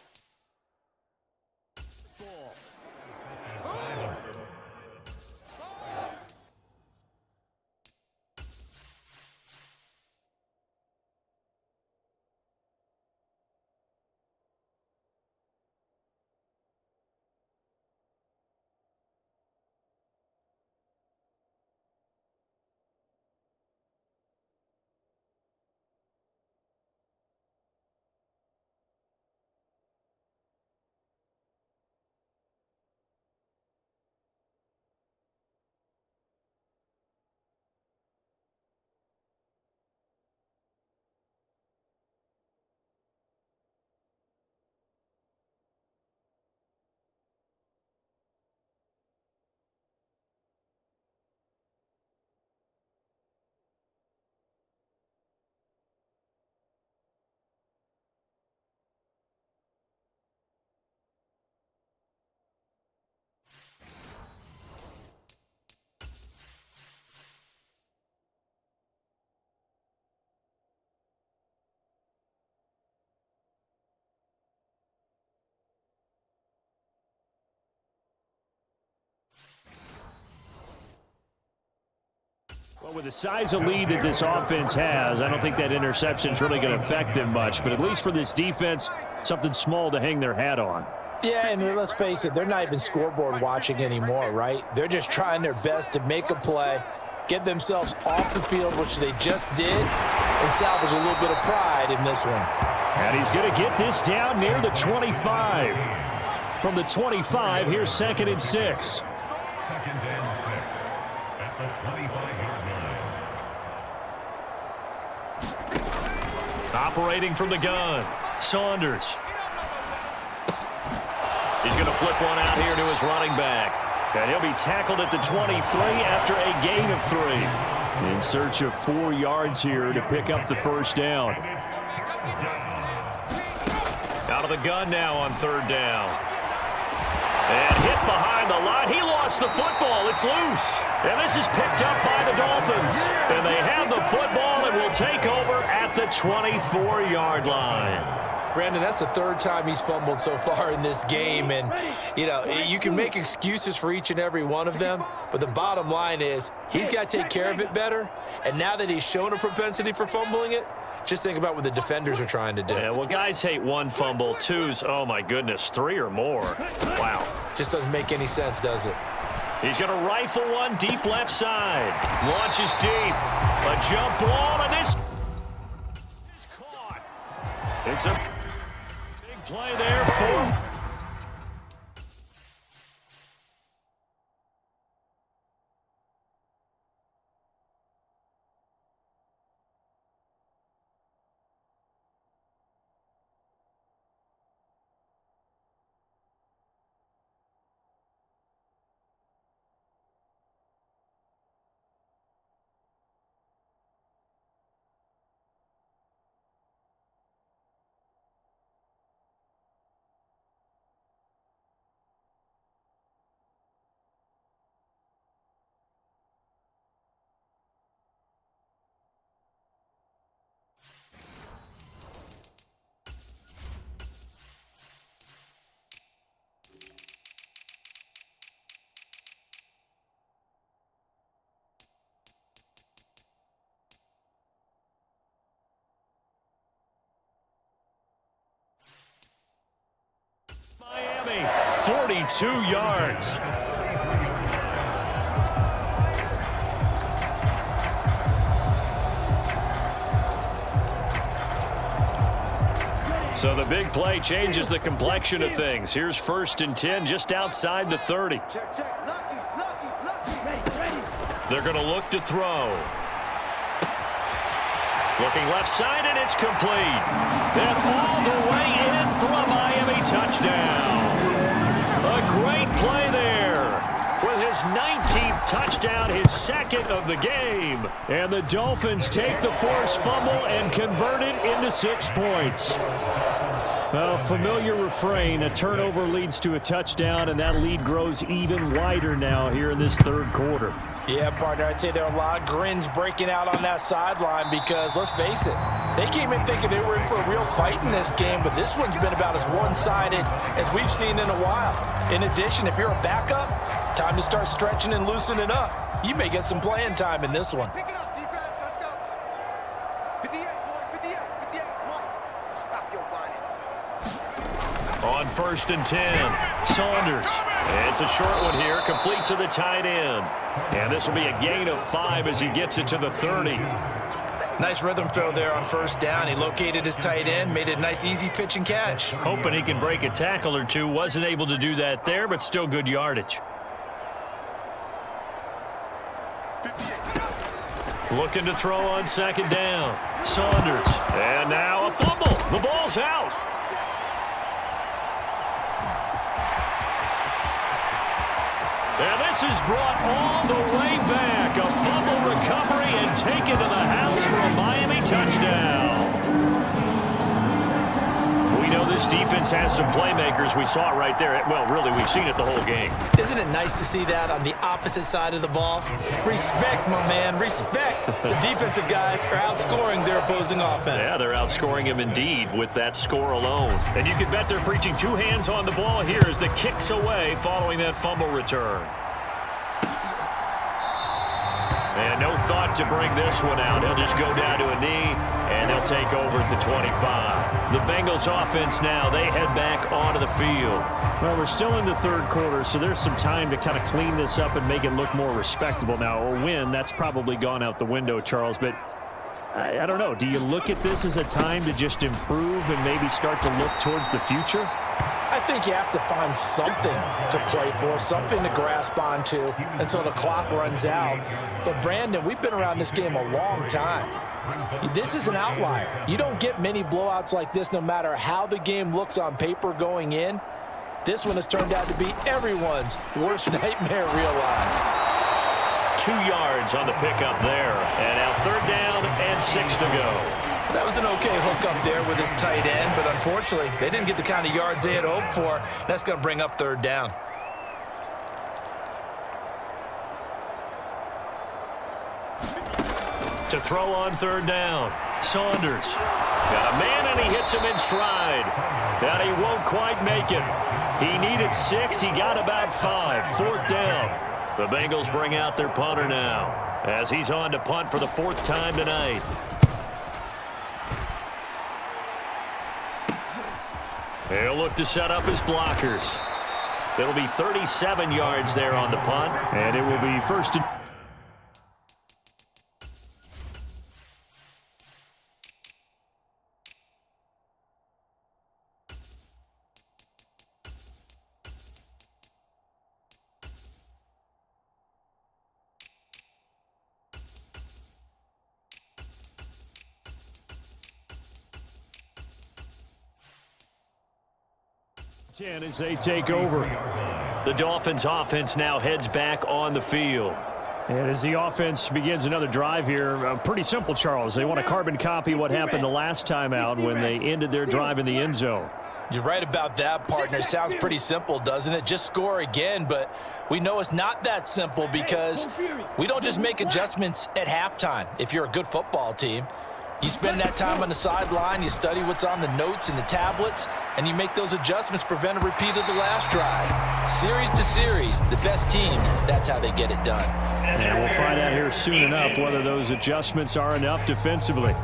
Well, with the size of lead that this offense has, I don't think that interception is really going to affect them much. But at least for this defense, something small to hang their hat on. Yeah, and let's face it, they're not even scoreboard watching anymore, right? They're just trying their best to make a play, get themselves off the field, which they just did, and salvage a little bit of pride in this one. And he's going to get this down near the 25. From the 25, here's 2nd and 6. Operating from the gun, Saunders. He's going to flip one out here to his running back. And he'll be tackled at the 23 after a gain of 3. In search of 4 yards here to pick up the first down. Out of the gun now on 3rd down. And hit behind the line. He lost the football. It's loose. And this is picked up by the Dolphins. And they have the football and will take over at the 24-yard line. Brandon, that's the 3rd time he's fumbled so far in this game. And, you know, you can make excuses for each and every one of them, but the bottom line is he's got to take care of it better. And now that he's shown a propensity for fumbling it, just think about what the defenders are trying to do. Yeah, well, guys hate 1 fumble, 2's, oh, my goodness, 3 or more. Wow. Just doesn't make any sense, does it? He's going to rifle one deep left side. Launches deep. A jump ball, and this is caught. It's a big play there for... Miami, 42 yards. So the big play changes the complexion of things. Here's 1st and 10 just outside the 30. They're going to look to throw. Looking left side, and it's complete. And all the way in for a Miami touchdown. A great play there. With his 19th touchdown, his 2nd of the game. And the Dolphins take the forced fumble and convert it into 6 points. A familiar refrain, a turnover leads to a touchdown, and that lead grows even wider now here in this 3rd quarter. Yeah, partner, I'd say there are a lot of grins breaking out on that sideline because, let's face it, they came in thinking they were in for a real fight in this game, but this one's been about as one-sided as we've seen in a while. In addition, if you're a backup, time to start stretching and loosening up. You may get some playing time in this one. Pick it up, defense. Let's go. 58, boys. 58. 58. Come on. Stop your whining. On 1st and 10, Saunders. It's a short one here, complete to the tight end. And this will be a gain of 5 as he gets it to the 30. Nice rhythm throw there on 1st down. He located his tight end, made it a nice easy pitch and catch. Hoping he can break a tackle or two. Wasn't able to do that there, but still good yardage. Looking to throw on 2nd down. Saunders. And now a fumble. The ball's out. And this is brought all the way back. A fumble recovery and taken to the house for a Miami touchdown. We know this defense has some playmakers. We saw it right there. Well, really, we've seen it the whole game. Isn't it nice to see that on the opposite side of the ball? Respect, my man, respect. The defensive guys are outscoring their opposing offense. Yeah, they're outscoring him indeed with that score alone. And you can bet they're preaching 2 hands on the ball here as the kick's away following that fumble return. And no thought to bring this one out. He'll just go down to a knee, and they'll take over at the 25. The Bengals offense now, they head back onto the field. Well, we're still in the 3rd quarter, so there's some time to kind of clean this up and make it look more respectable. Now, a win, that's probably gone out the window, Charles, but I don't know. Do you look at this as a time to just improve and maybe start to look towards the future? I think you have to find something to play for, something to grasp onto until the clock runs out. But, Brandon, we've been around this game a long time. This is an outlier. You don't get many blowouts like this no matter how the game looks on paper going in. This one has turned out to be everyone's worst nightmare realized. 2 yards on the pickup there. And now 3rd down and 6 to go. That was an okay hook up there with his tight end, but unfortunately, they didn't get the kind of yards they had hoped for. That's going to bring up 3rd down. To throw on 3rd down. Saunders. Got a man, and he hits him in stride. And he won't quite make it. He needed 6. He got about 5. 4th down. The Bengals bring out their punter now as he's on to punt for the 4th time tonight. He'll look to set up his blockers. It'll be 37 yards there on the punt. And it will be 1st and... as they take over. The Dolphins offense now heads back on the field. And as the offense begins another drive here, pretty simple, Charles. They want to carbon copy what happened the last time out when they ended their drive in the end zone. You're right about that, partner. It sounds pretty simple, doesn't it? Just score again, but we know it's not that simple because we don't just make adjustments at halftime if you're a good football team. You spend that time on the sideline, you study what's on the notes and the tablets, and you make those adjustments to prevent a repeat of the last drive. Series to series, the best teams, that's how they get it done. And we'll find out here soon enough whether those adjustments are enough defensively.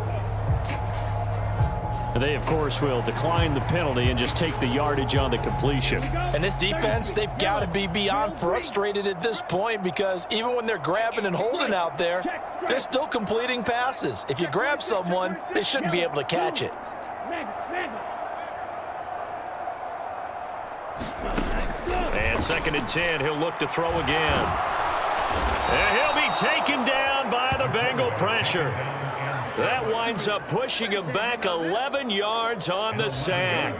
They, of course, will decline the penalty and just take the yardage on the completion. And this defense, they've got to be beyond frustrated at this point because even when they're grabbing and holding out there, they're still completing passes. If you grab someone, they shouldn't be able to catch it. And 2nd and 10, he'll look to throw again. And he'll be taken down by the Bengal pressure. That winds up pushing him back 11 yards on the sack.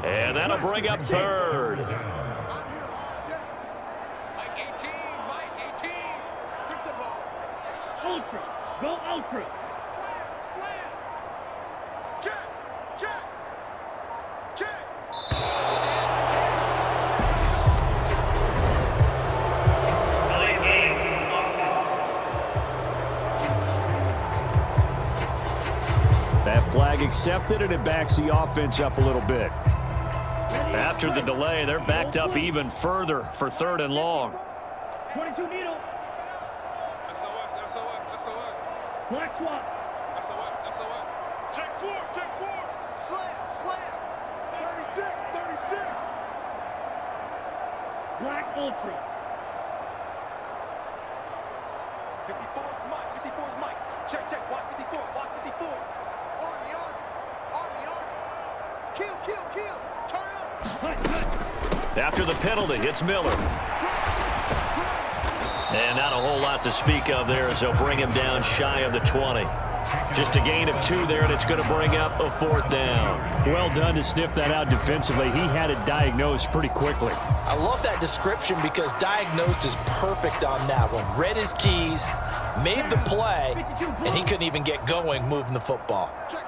And that'll bring up 3rd. Mike 18, Mike 18. Stick the ball. Ultra. Go ultra. Slam. Check. That flag accepted, and it backs the offense up a little bit. After the delay, they're backed up even further for 3rd and long. 22 needle. SOS. Black swap. SOS. Check 4. Slam. 36. Black ultra. 54's Mike. Check. Watch 54. Army. Kill. Turn up. After the penalty, it's Miller. And not a whole lot to speak of there as they'll bring him down shy of the 20. Just a gain of 2 there, and it's going to bring up a 4th down. Well done to sniff that out defensively. He had it diagnosed pretty quickly. I love that description because diagnosed is perfect on that one. Read his keys, made the play, and he couldn't even get going moving the football. Check.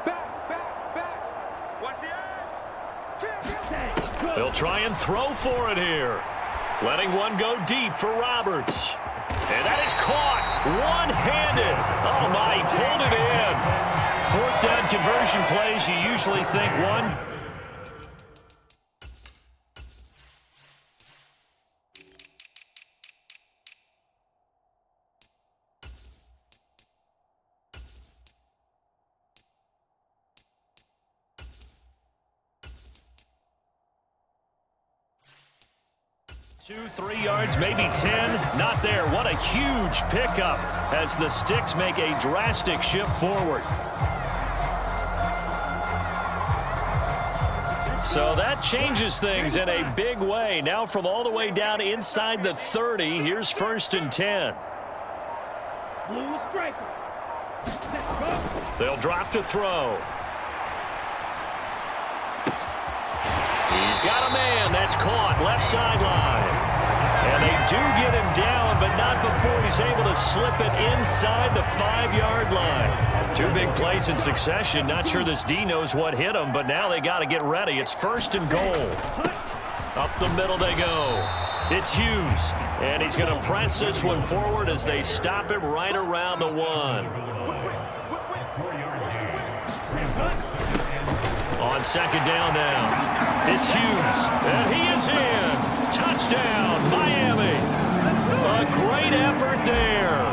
Back. Watch the edge. They'll try and throw for it here. Letting one go deep for Roberts. And that is caught one-handed. Oh, my, he pulled it in. 4th down conversion plays, you usually think one. 2, 3 yards, maybe 10. Not there. What a huge pickup as the Sticks make a drastic shift forward. So that changes things in a big way. Now from all the way down inside the 30, here's 1st and 10. Blue striker. They'll drop to throw. He's got a man. That's caught. Left sideline. And they do get him down, but not before he's able to slip it inside the 5-yard line. 2 big plays in succession. Not sure this D knows what hit him, but now they got to get ready. It's 1st and goal. Up the middle they go. It's Hughes. And he's going to press this one forward as they stop him right around the 1. On 2nd down now, it's Hughes, and he is in. Touchdown, Miami. A great effort there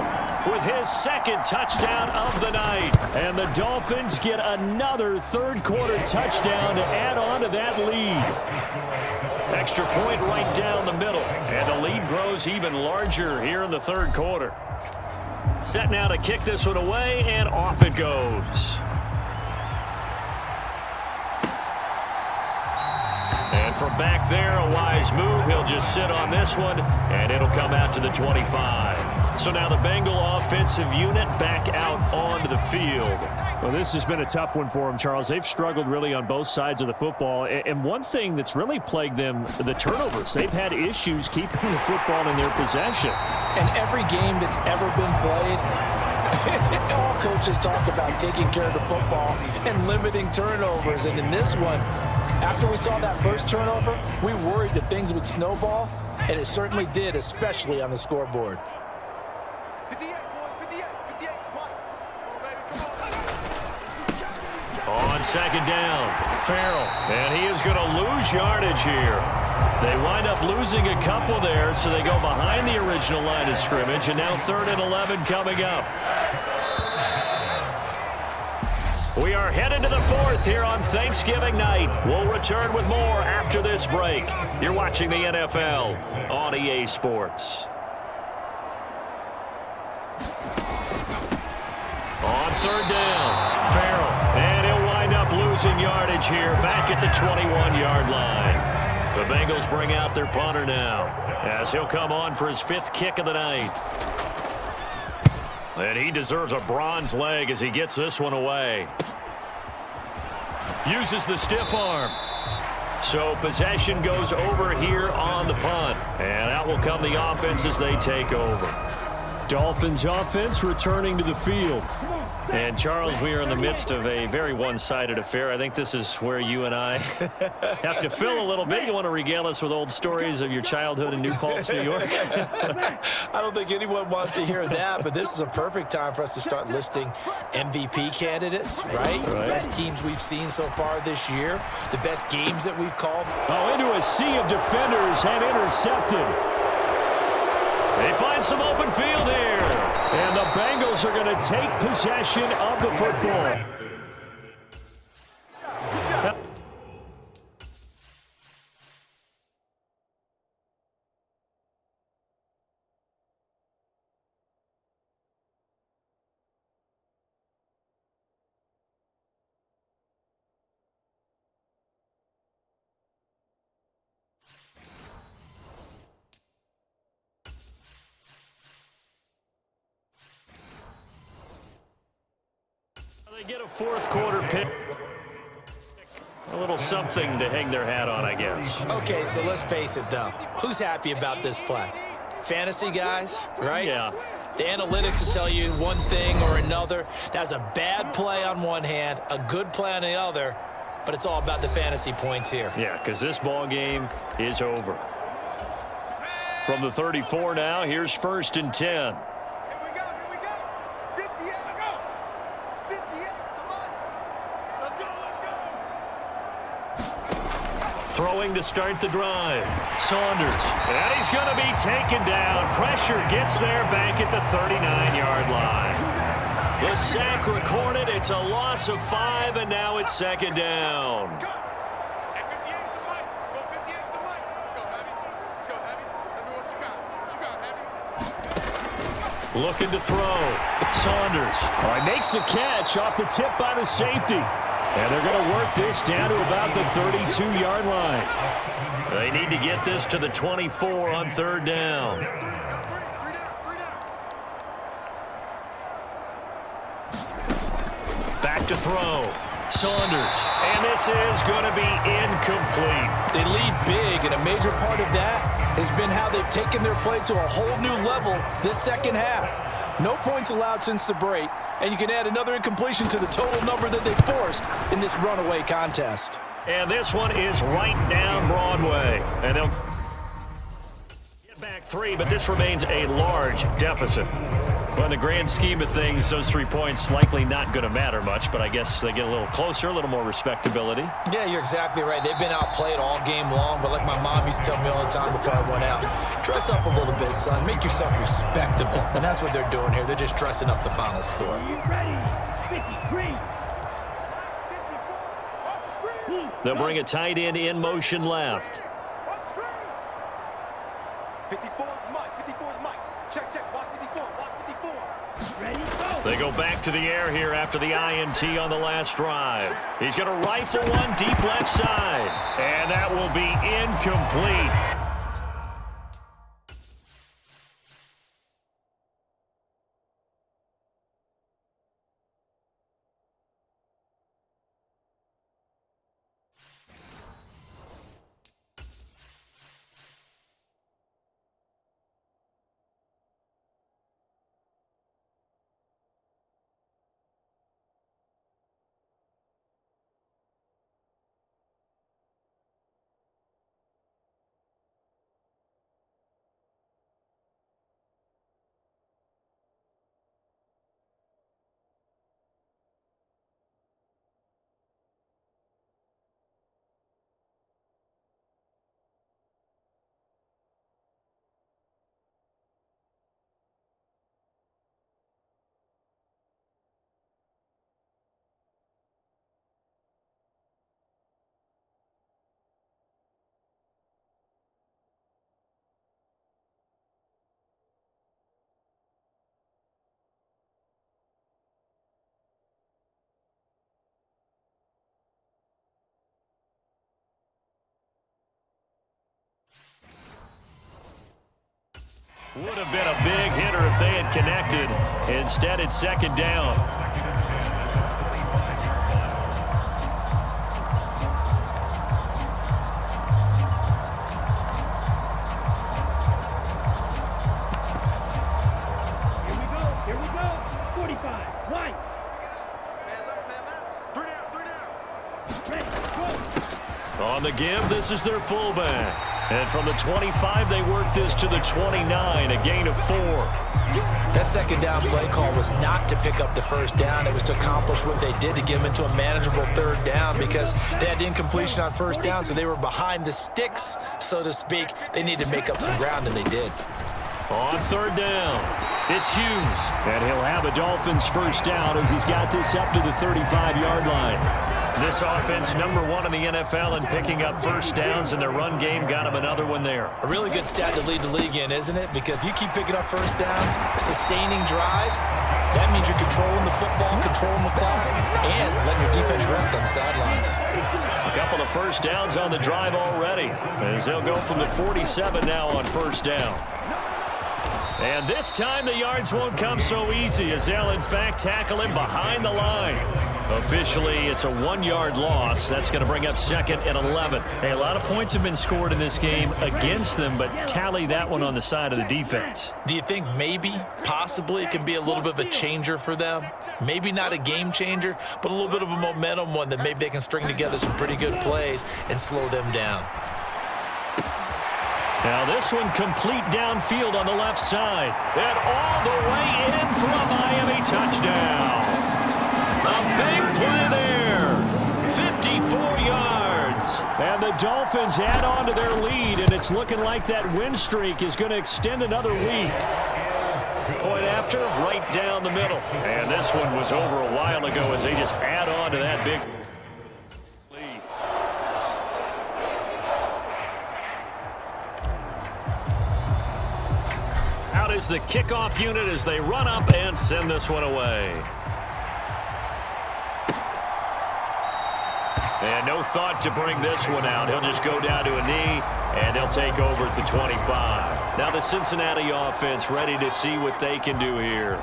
with his 2nd touchdown of the night. And the Dolphins get another 3rd-quarter touchdown to add on to that lead. Extra point right down the middle, and the lead grows even larger here in the 3rd quarter. Set now to kick this one away, and off it goes. And from back there, a wise move. He'll just sit on this one, and it'll come out to the 25. So now the Bengal offensive unit back out onto the field. Well, this has been a tough one for them, Charles. They've struggled really on both sides of the football. And one thing that's really plagued them, the turnovers. They've had issues keeping the football in their possession. And every game that's ever been played, all coaches talk about taking care of the football and limiting turnovers. And in this one, after we saw that first turnover, we worried that things would snowball, and it certainly did, especially on the scoreboard. 58, boys, 58, 58, come on. On 2nd down, Farrell, and he is going to lose yardage here. They wind up losing a couple there, so they go behind the original line of scrimmage, and now 3rd and 11 coming up. We are headed to the 4th here on Thanksgiving night. We'll return with more after this break. You're watching the NFL on EA Sports. On 3rd down, Farrell, and he'll wind up losing yardage here back at the 21-yard line. The Bengals bring out their punter now as he'll come on for his 5th kick of the night. And he deserves a bronze leg as he gets this one away. Uses the stiff arm. So possession goes over here on the punt. And out will come the offense as they take over. Dolphins offense returning to the field. And, Charles, we are in the midst of a very one-sided affair. I think this is where you and I have to fill a little bit. You want to regale us with old stories of your childhood in New Paltz, New York? I don't think anyone wants to hear that, but this is a perfect time for us to start listing MVP candidates, right? The best teams we've seen so far this year, the best games that we've called. Oh, into a sea of defenders and intercepted. They find some open field here. And the Bengals are going to take possession of the football. They get a 4th quarter pick. A little something to hang their hat on, I guess. Okay, so let's face it, though. Who's happy about this play? Fantasy guys, right? Yeah. The analytics will tell you one thing or another. That's a bad play on one hand, a good play on the other, but it's all about the fantasy points here. Yeah, because this ball game is over. From the 34 now, here's 1st and 10. Here we go, 58, 58, come on. Let's go. Throwing to start the drive. Saunders. And he's going to be taken down. Pressure gets there back at the 39-yard line. The sack recorded. It's a loss of 5, and now it's 2nd down. And 58 is the mic. Go 58 is the mic. Let's go, Heavy. Let's go, Heavy. Looking to throw. Saunders. Makes the catch off the tip by the safety. And they're going to work this down to about the 32-yard line. They need to get this to the 24 on third down. Back to throw. Saunders. And this is going to be incomplete. They lead big, and a major part of that has been how they've taken their play to a whole new level this second half. No points allowed since the break, and you can add another incompletion to the total number that they forced in this runaway contest. And this one is right down Broadway. And they'll get back 3, but this remains a large deficit. Well, in the grand scheme of things, those 3 points likely not going to matter much, but I guess they get a little closer, a little more respectability. Yeah, you're exactly right. They've been outplayed all game long, but like my mom used to tell me all the time before I went out, dress up a little bit, son. Make yourself respectable. And that's what they're doing here. They're just dressing up the final score. Ready. 53. They'll bring a tight end in motion left. 54 is Mike. 54 is Mike. Check. Watch 54. Watch 54. Ready, go. They go back to the air here after the INT on the last drive. He's going to rifle one deep left side. And that will be incomplete. Would have been a big hitter if they had connected. Instead, it's second down. Here we go. 45. Right. Man, left. 3 down. Ready, go. On the give, this is their fullback. And from the 25, they work this to the 29, a gain of 4. That second down play call was not to pick up the first down. It was to accomplish what they did to get them into a manageable third down because they had incompletion on first down, so they were behind the sticks, so to speak. They needed to make up some ground, and they did. On third down, it's Hughes. And he'll have a Dolphins first down as he's got this up to the 35-yard line. This offense, number 1 in the NFL in picking up first downs, and their run game got him another one there. A really good stat to lead the league in, isn't it? Because if you keep picking up first downs, sustaining drives, that means you're controlling the football, controlling the clock, and letting your defense rest on the sidelines. A couple of first downs on the drive already, as they'll go from the 47 now on first down. And this time the yards won't come so easy as they'll, in fact, tackle him behind the line. Officially, it's a 1-yard loss. That's going to bring up second and 11. Hey, a lot of points have been scored in this game against them, but tally that one on the side of the defense. Do you think maybe, possibly, it can be a little bit of a changer for them? Maybe not a game changer, but a little bit of a momentum one that maybe they can string together some pretty good plays and slow them down. Now this one complete downfield on the left side. And all the way in for a Miami touchdown. A big play there. 54 yards. And the Dolphins add on to their lead, and it's looking like that win streak is going to extend another week. Point after, right down the middle. And this one was over a while ago as they just add on to that big lead. Out is is the kickoff unit as they run up and send this one away. And no thought to bring this one out. He'll just go down to a knee, and they'll take over at the 25. Now the Cincinnati offense ready to see what they can do here.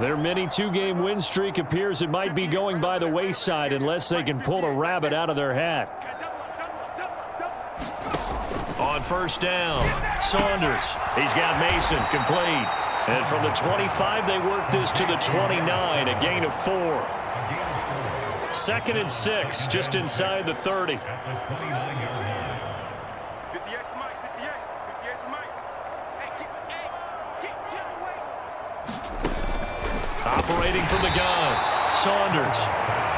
Their mini two-game win streak appears it might be going by the wayside unless they can pull a rabbit out of their hat. On first down, Saunders. He's got Mason complete. And from the 25, they work this to the 29, a gain of 4. 2nd and 6, just inside the 30. 58 Mike, 58 Mike. Hey, get away. Operating from the gun, Saunders.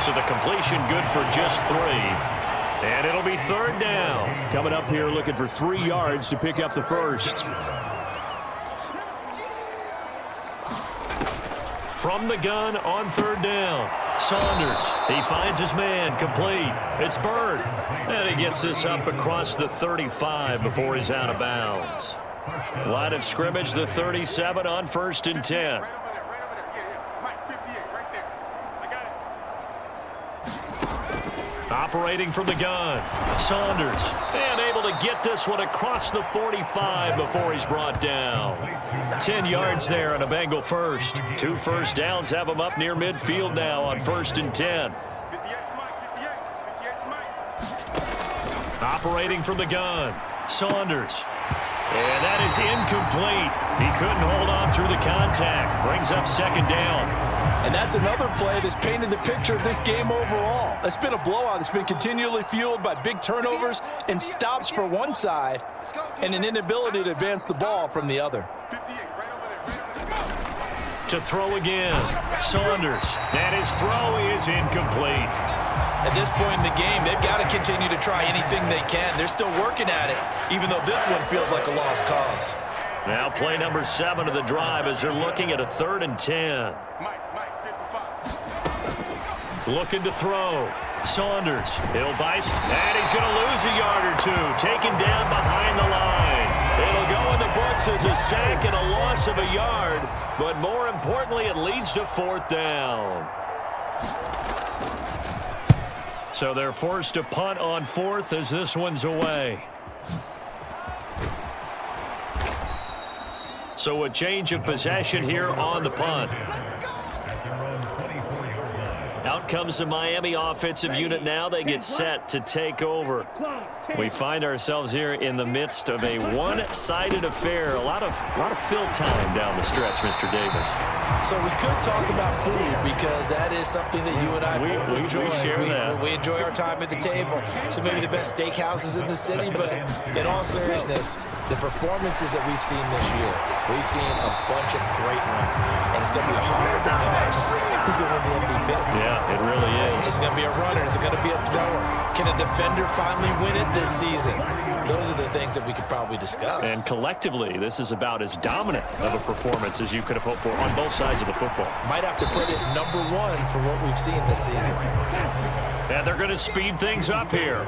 So the completion good for just 3. And it'll be 3rd down. Coming up here looking for 3 yards to pick up the first. From the gun on 3rd down, Saunders. He finds his man complete. It's Bird. And he gets this up across the 35 before he's out of bounds. Line of scrimmage, the 37 on 1st and 10. Right over there. Yeah. Mike, 58, right there. I got it. Operating from the gun, Saunders. And able to get this one across the 45 before he's brought down. 10 yards there on a Bengal first. 2 first downs have him up near midfield now on 1st and 10. 58 Mike, 58 Mike. Operating from the gun, Saunders. And that is incomplete. He couldn't hold on through the contact. Brings up 2nd down. And that's another play that's painted the picture of this game overall. It's been a blowout. It's been continually fueled by big turnovers and stops for one side and an inability to advance the ball from the other. 58, right over there. To throw again, Saunders. And his throw is incomplete. At this point in the game, they've got to continue to try anything they can. They're still working at it, even though this one feels like a lost cause. Now play number 7 of the drive as they're looking at a 3rd and 10. Mike, 55. Looking to throw. Saunders. He'll bite, and he's going to lose a yard or 2. Taken down behind the line. It'll go in the books as a sack and a loss of a yard, but more importantly, it leads to 4th down. So they're forced to punt on 4th as this one's away. So a change of possession here on the punt. Out comes the Miami offensive unit now. They get set to take over. We find ourselves here in the midst of a one-sided affair. A lot of fill time down the stretch, Mr. Davis. So we could talk about food because that is something that you and I both enjoy. We share that. We enjoy our time at the table. So maybe the best steakhouses in the city, but in all seriousness, the performances that we've seen this year, we've seen a bunch of great ones, and it's going to be hard to parse who's going to win the MVP. Yeah, it really is. Is it going to be a runner? Is it going to be a thrower? Can a defender finally win it this season? Those are the things that we could probably discuss. And collectively, this is about as dominant of a performance as you could have hoped for on both sides of the football. Might have to put it number 1 for what we've seen this season. And they're going to speed things up here.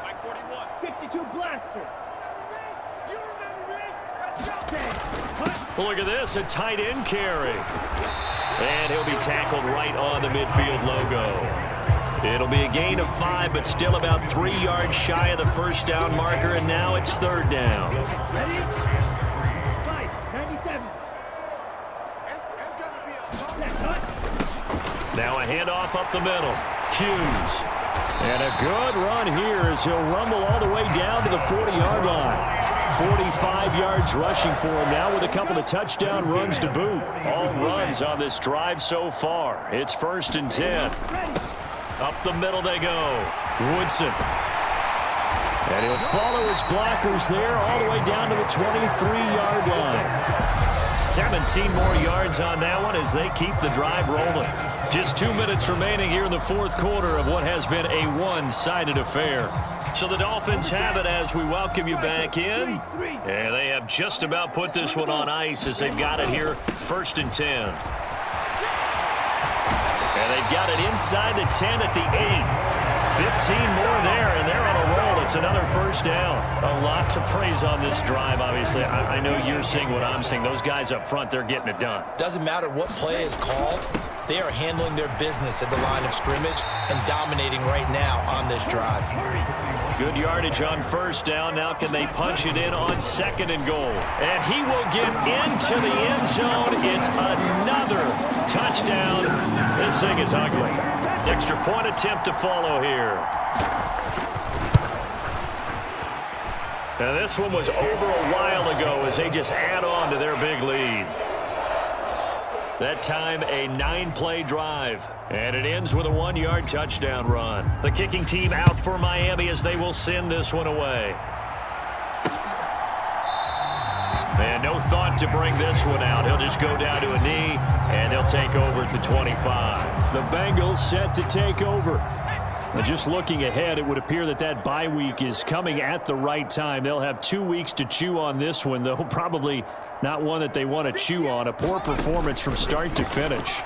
Mike, 41. 52 blaster. You remember me? Let's go. Look at this, a tight end carry. And he'll be tackled right on the midfield logo. It'll be a gain of 5, but still about 3 yards shy of the first down marker, and now it's 3rd down. Ready? 5, 97. It's going to be a Set, cut. Now a handoff up the middle. Hughes. And a good run here as he'll rumble all the way down to the 40-yard line. 45 yards rushing for him now with a couple of touchdown runs to boot. All runs on this drive so far. It's 1st and 10. Up the middle they go. Woodson. And he'll follow his blockers there all the way down to the 23-yard line. 17 more yards on that one as they keep the drive rolling. Just 2 minutes remaining here in the 4th quarter of what has been a one-sided affair. So the Dolphins have it as we welcome you back in. And they have just about put this one on ice as they've got it here, 1st and 10. And they've got it inside the 10 at the 8. 15 more there, and they're on a roll. It's another first down. A lot to praise on this drive, obviously. I know you're seeing what I'm seeing. Those guys up front, they're getting it done. Doesn't matter what play is called. They are handling their business at the line of scrimmage and dominating right now on this drive. Good yardage on first down. Now can they punch it in on second and goal? And he will get into the end zone. It's another touchdown. This thing is ugly. Extra point attempt to follow here. And this one was over a while ago as they just add on to their big lead. That time a 9-play drive. And it ends with a 1-yard touchdown run. The kicking team out for Miami as they will send this one away. And no thought to bring this one out. He'll just go down to a knee, and he'll take over at the 25. The Bengals set to take over. And just looking ahead, it would appear that bye week is coming at the right time. They'll have 2 weeks to chew on this one, though probably not one that they want to chew on. A poor performance from start to finish.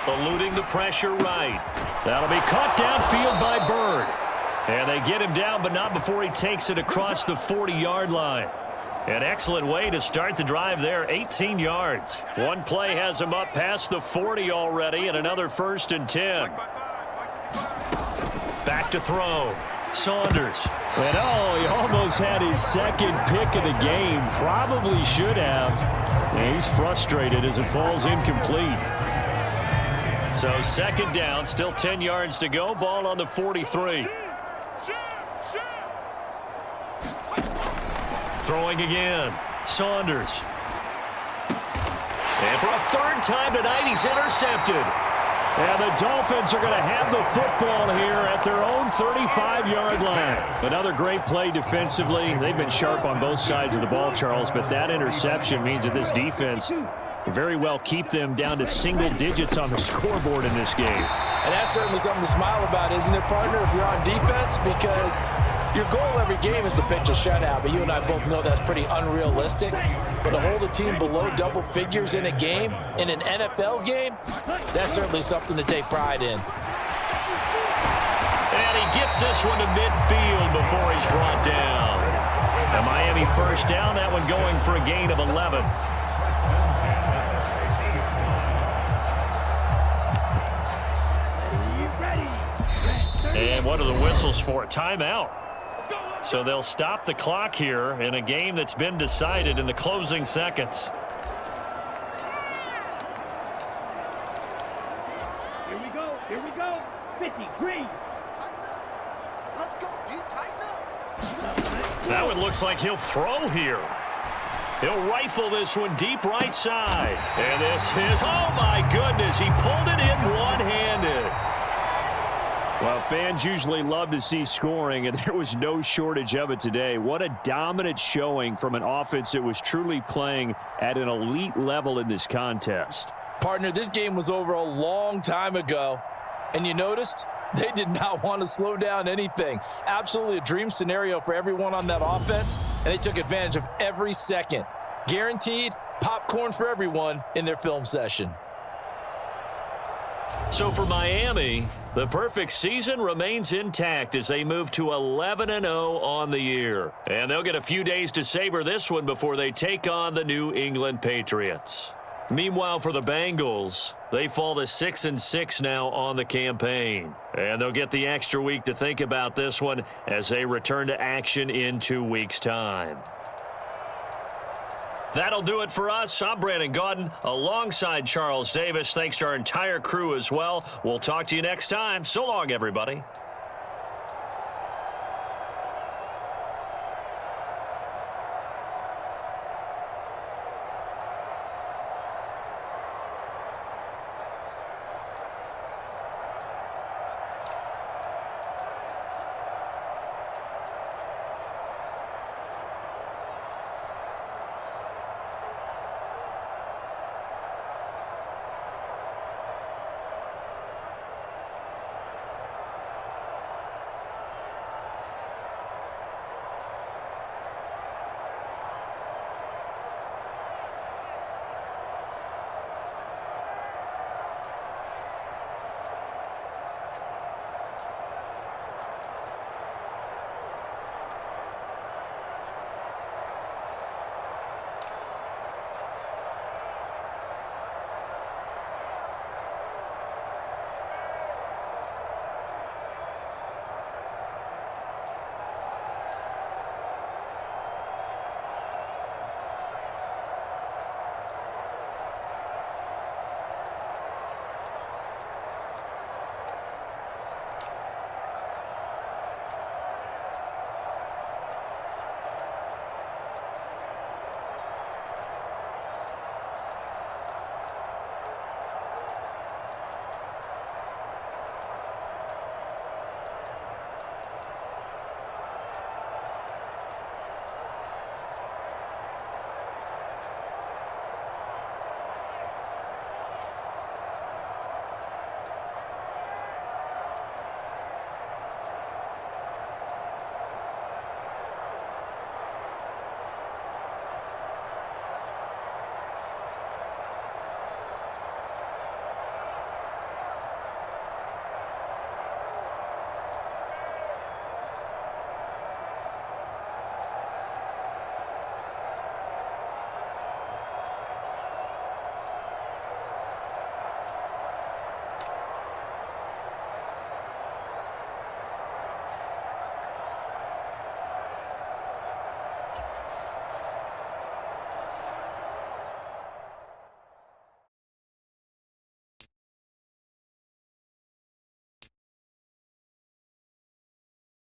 Eluding the pressure right. That'll be caught downfield by Bird. And they get him down, but not before he takes it across the 40-yard line. An excellent way to start the drive there, 18 yards. One play has him up past the 40 already, and another 1st and 10. Back to throw. Saunders. And he almost had his second pick of the game. Probably should have. And he's frustrated as it falls incomplete. So second down, still 10 yards to go. Ball on the 43. Throwing again. Saunders. And for a 3rd time tonight, he's intercepted. And the Dolphins are going to have the football here at their own 35-yard line. Another great play defensively. They've been sharp on both sides of the ball, Charles, but that interception means that this defense very well keep them down to single digits on the scoreboard in this game. And that's certainly something to smile about, isn't it, partner, if you're on defense? Because your goal every game is to pitch a shutout, but you and I both know that's pretty unrealistic. But to hold a team below double figures in a game, in an NFL game, that's certainly something to take pride in. And he gets this one to midfield before he's brought down. A Miami first down, that one going for a gain of 11. And what are the whistles for? A timeout. So they'll stop the clock here in a game that's been decided in the closing seconds. Here we go. Here we go. 50, green. Let's go, dude. Tighten up. That one looks like he'll throw here. He'll rifle this one deep right side. And this is, oh my goodness, he pulled it in one-handed. Well, fans usually love to see scoring, and there was no shortage of it today. What a dominant showing from an offense that was truly playing at an elite level in this contest. Partner, this game was over a long time ago, and you noticed they did not want to slow down anything. Absolutely a dream scenario for everyone on that offense, and they took advantage of every second. Guaranteed popcorn for everyone in their film session. So for Miami, the perfect season remains intact as they move to 11-0 on the year. And they'll get a few days to savor this one before they take on the New England Patriots. Meanwhile, for the Bengals, they fall to 6-6 now on the campaign. And they'll get the extra week to think about this one as they return to action in 2 weeks' time. That'll do it for us. I'm Brandon Gaudin alongside Charles Davis. Thanks to our entire crew as well. We'll talk to you next time. So long, everybody.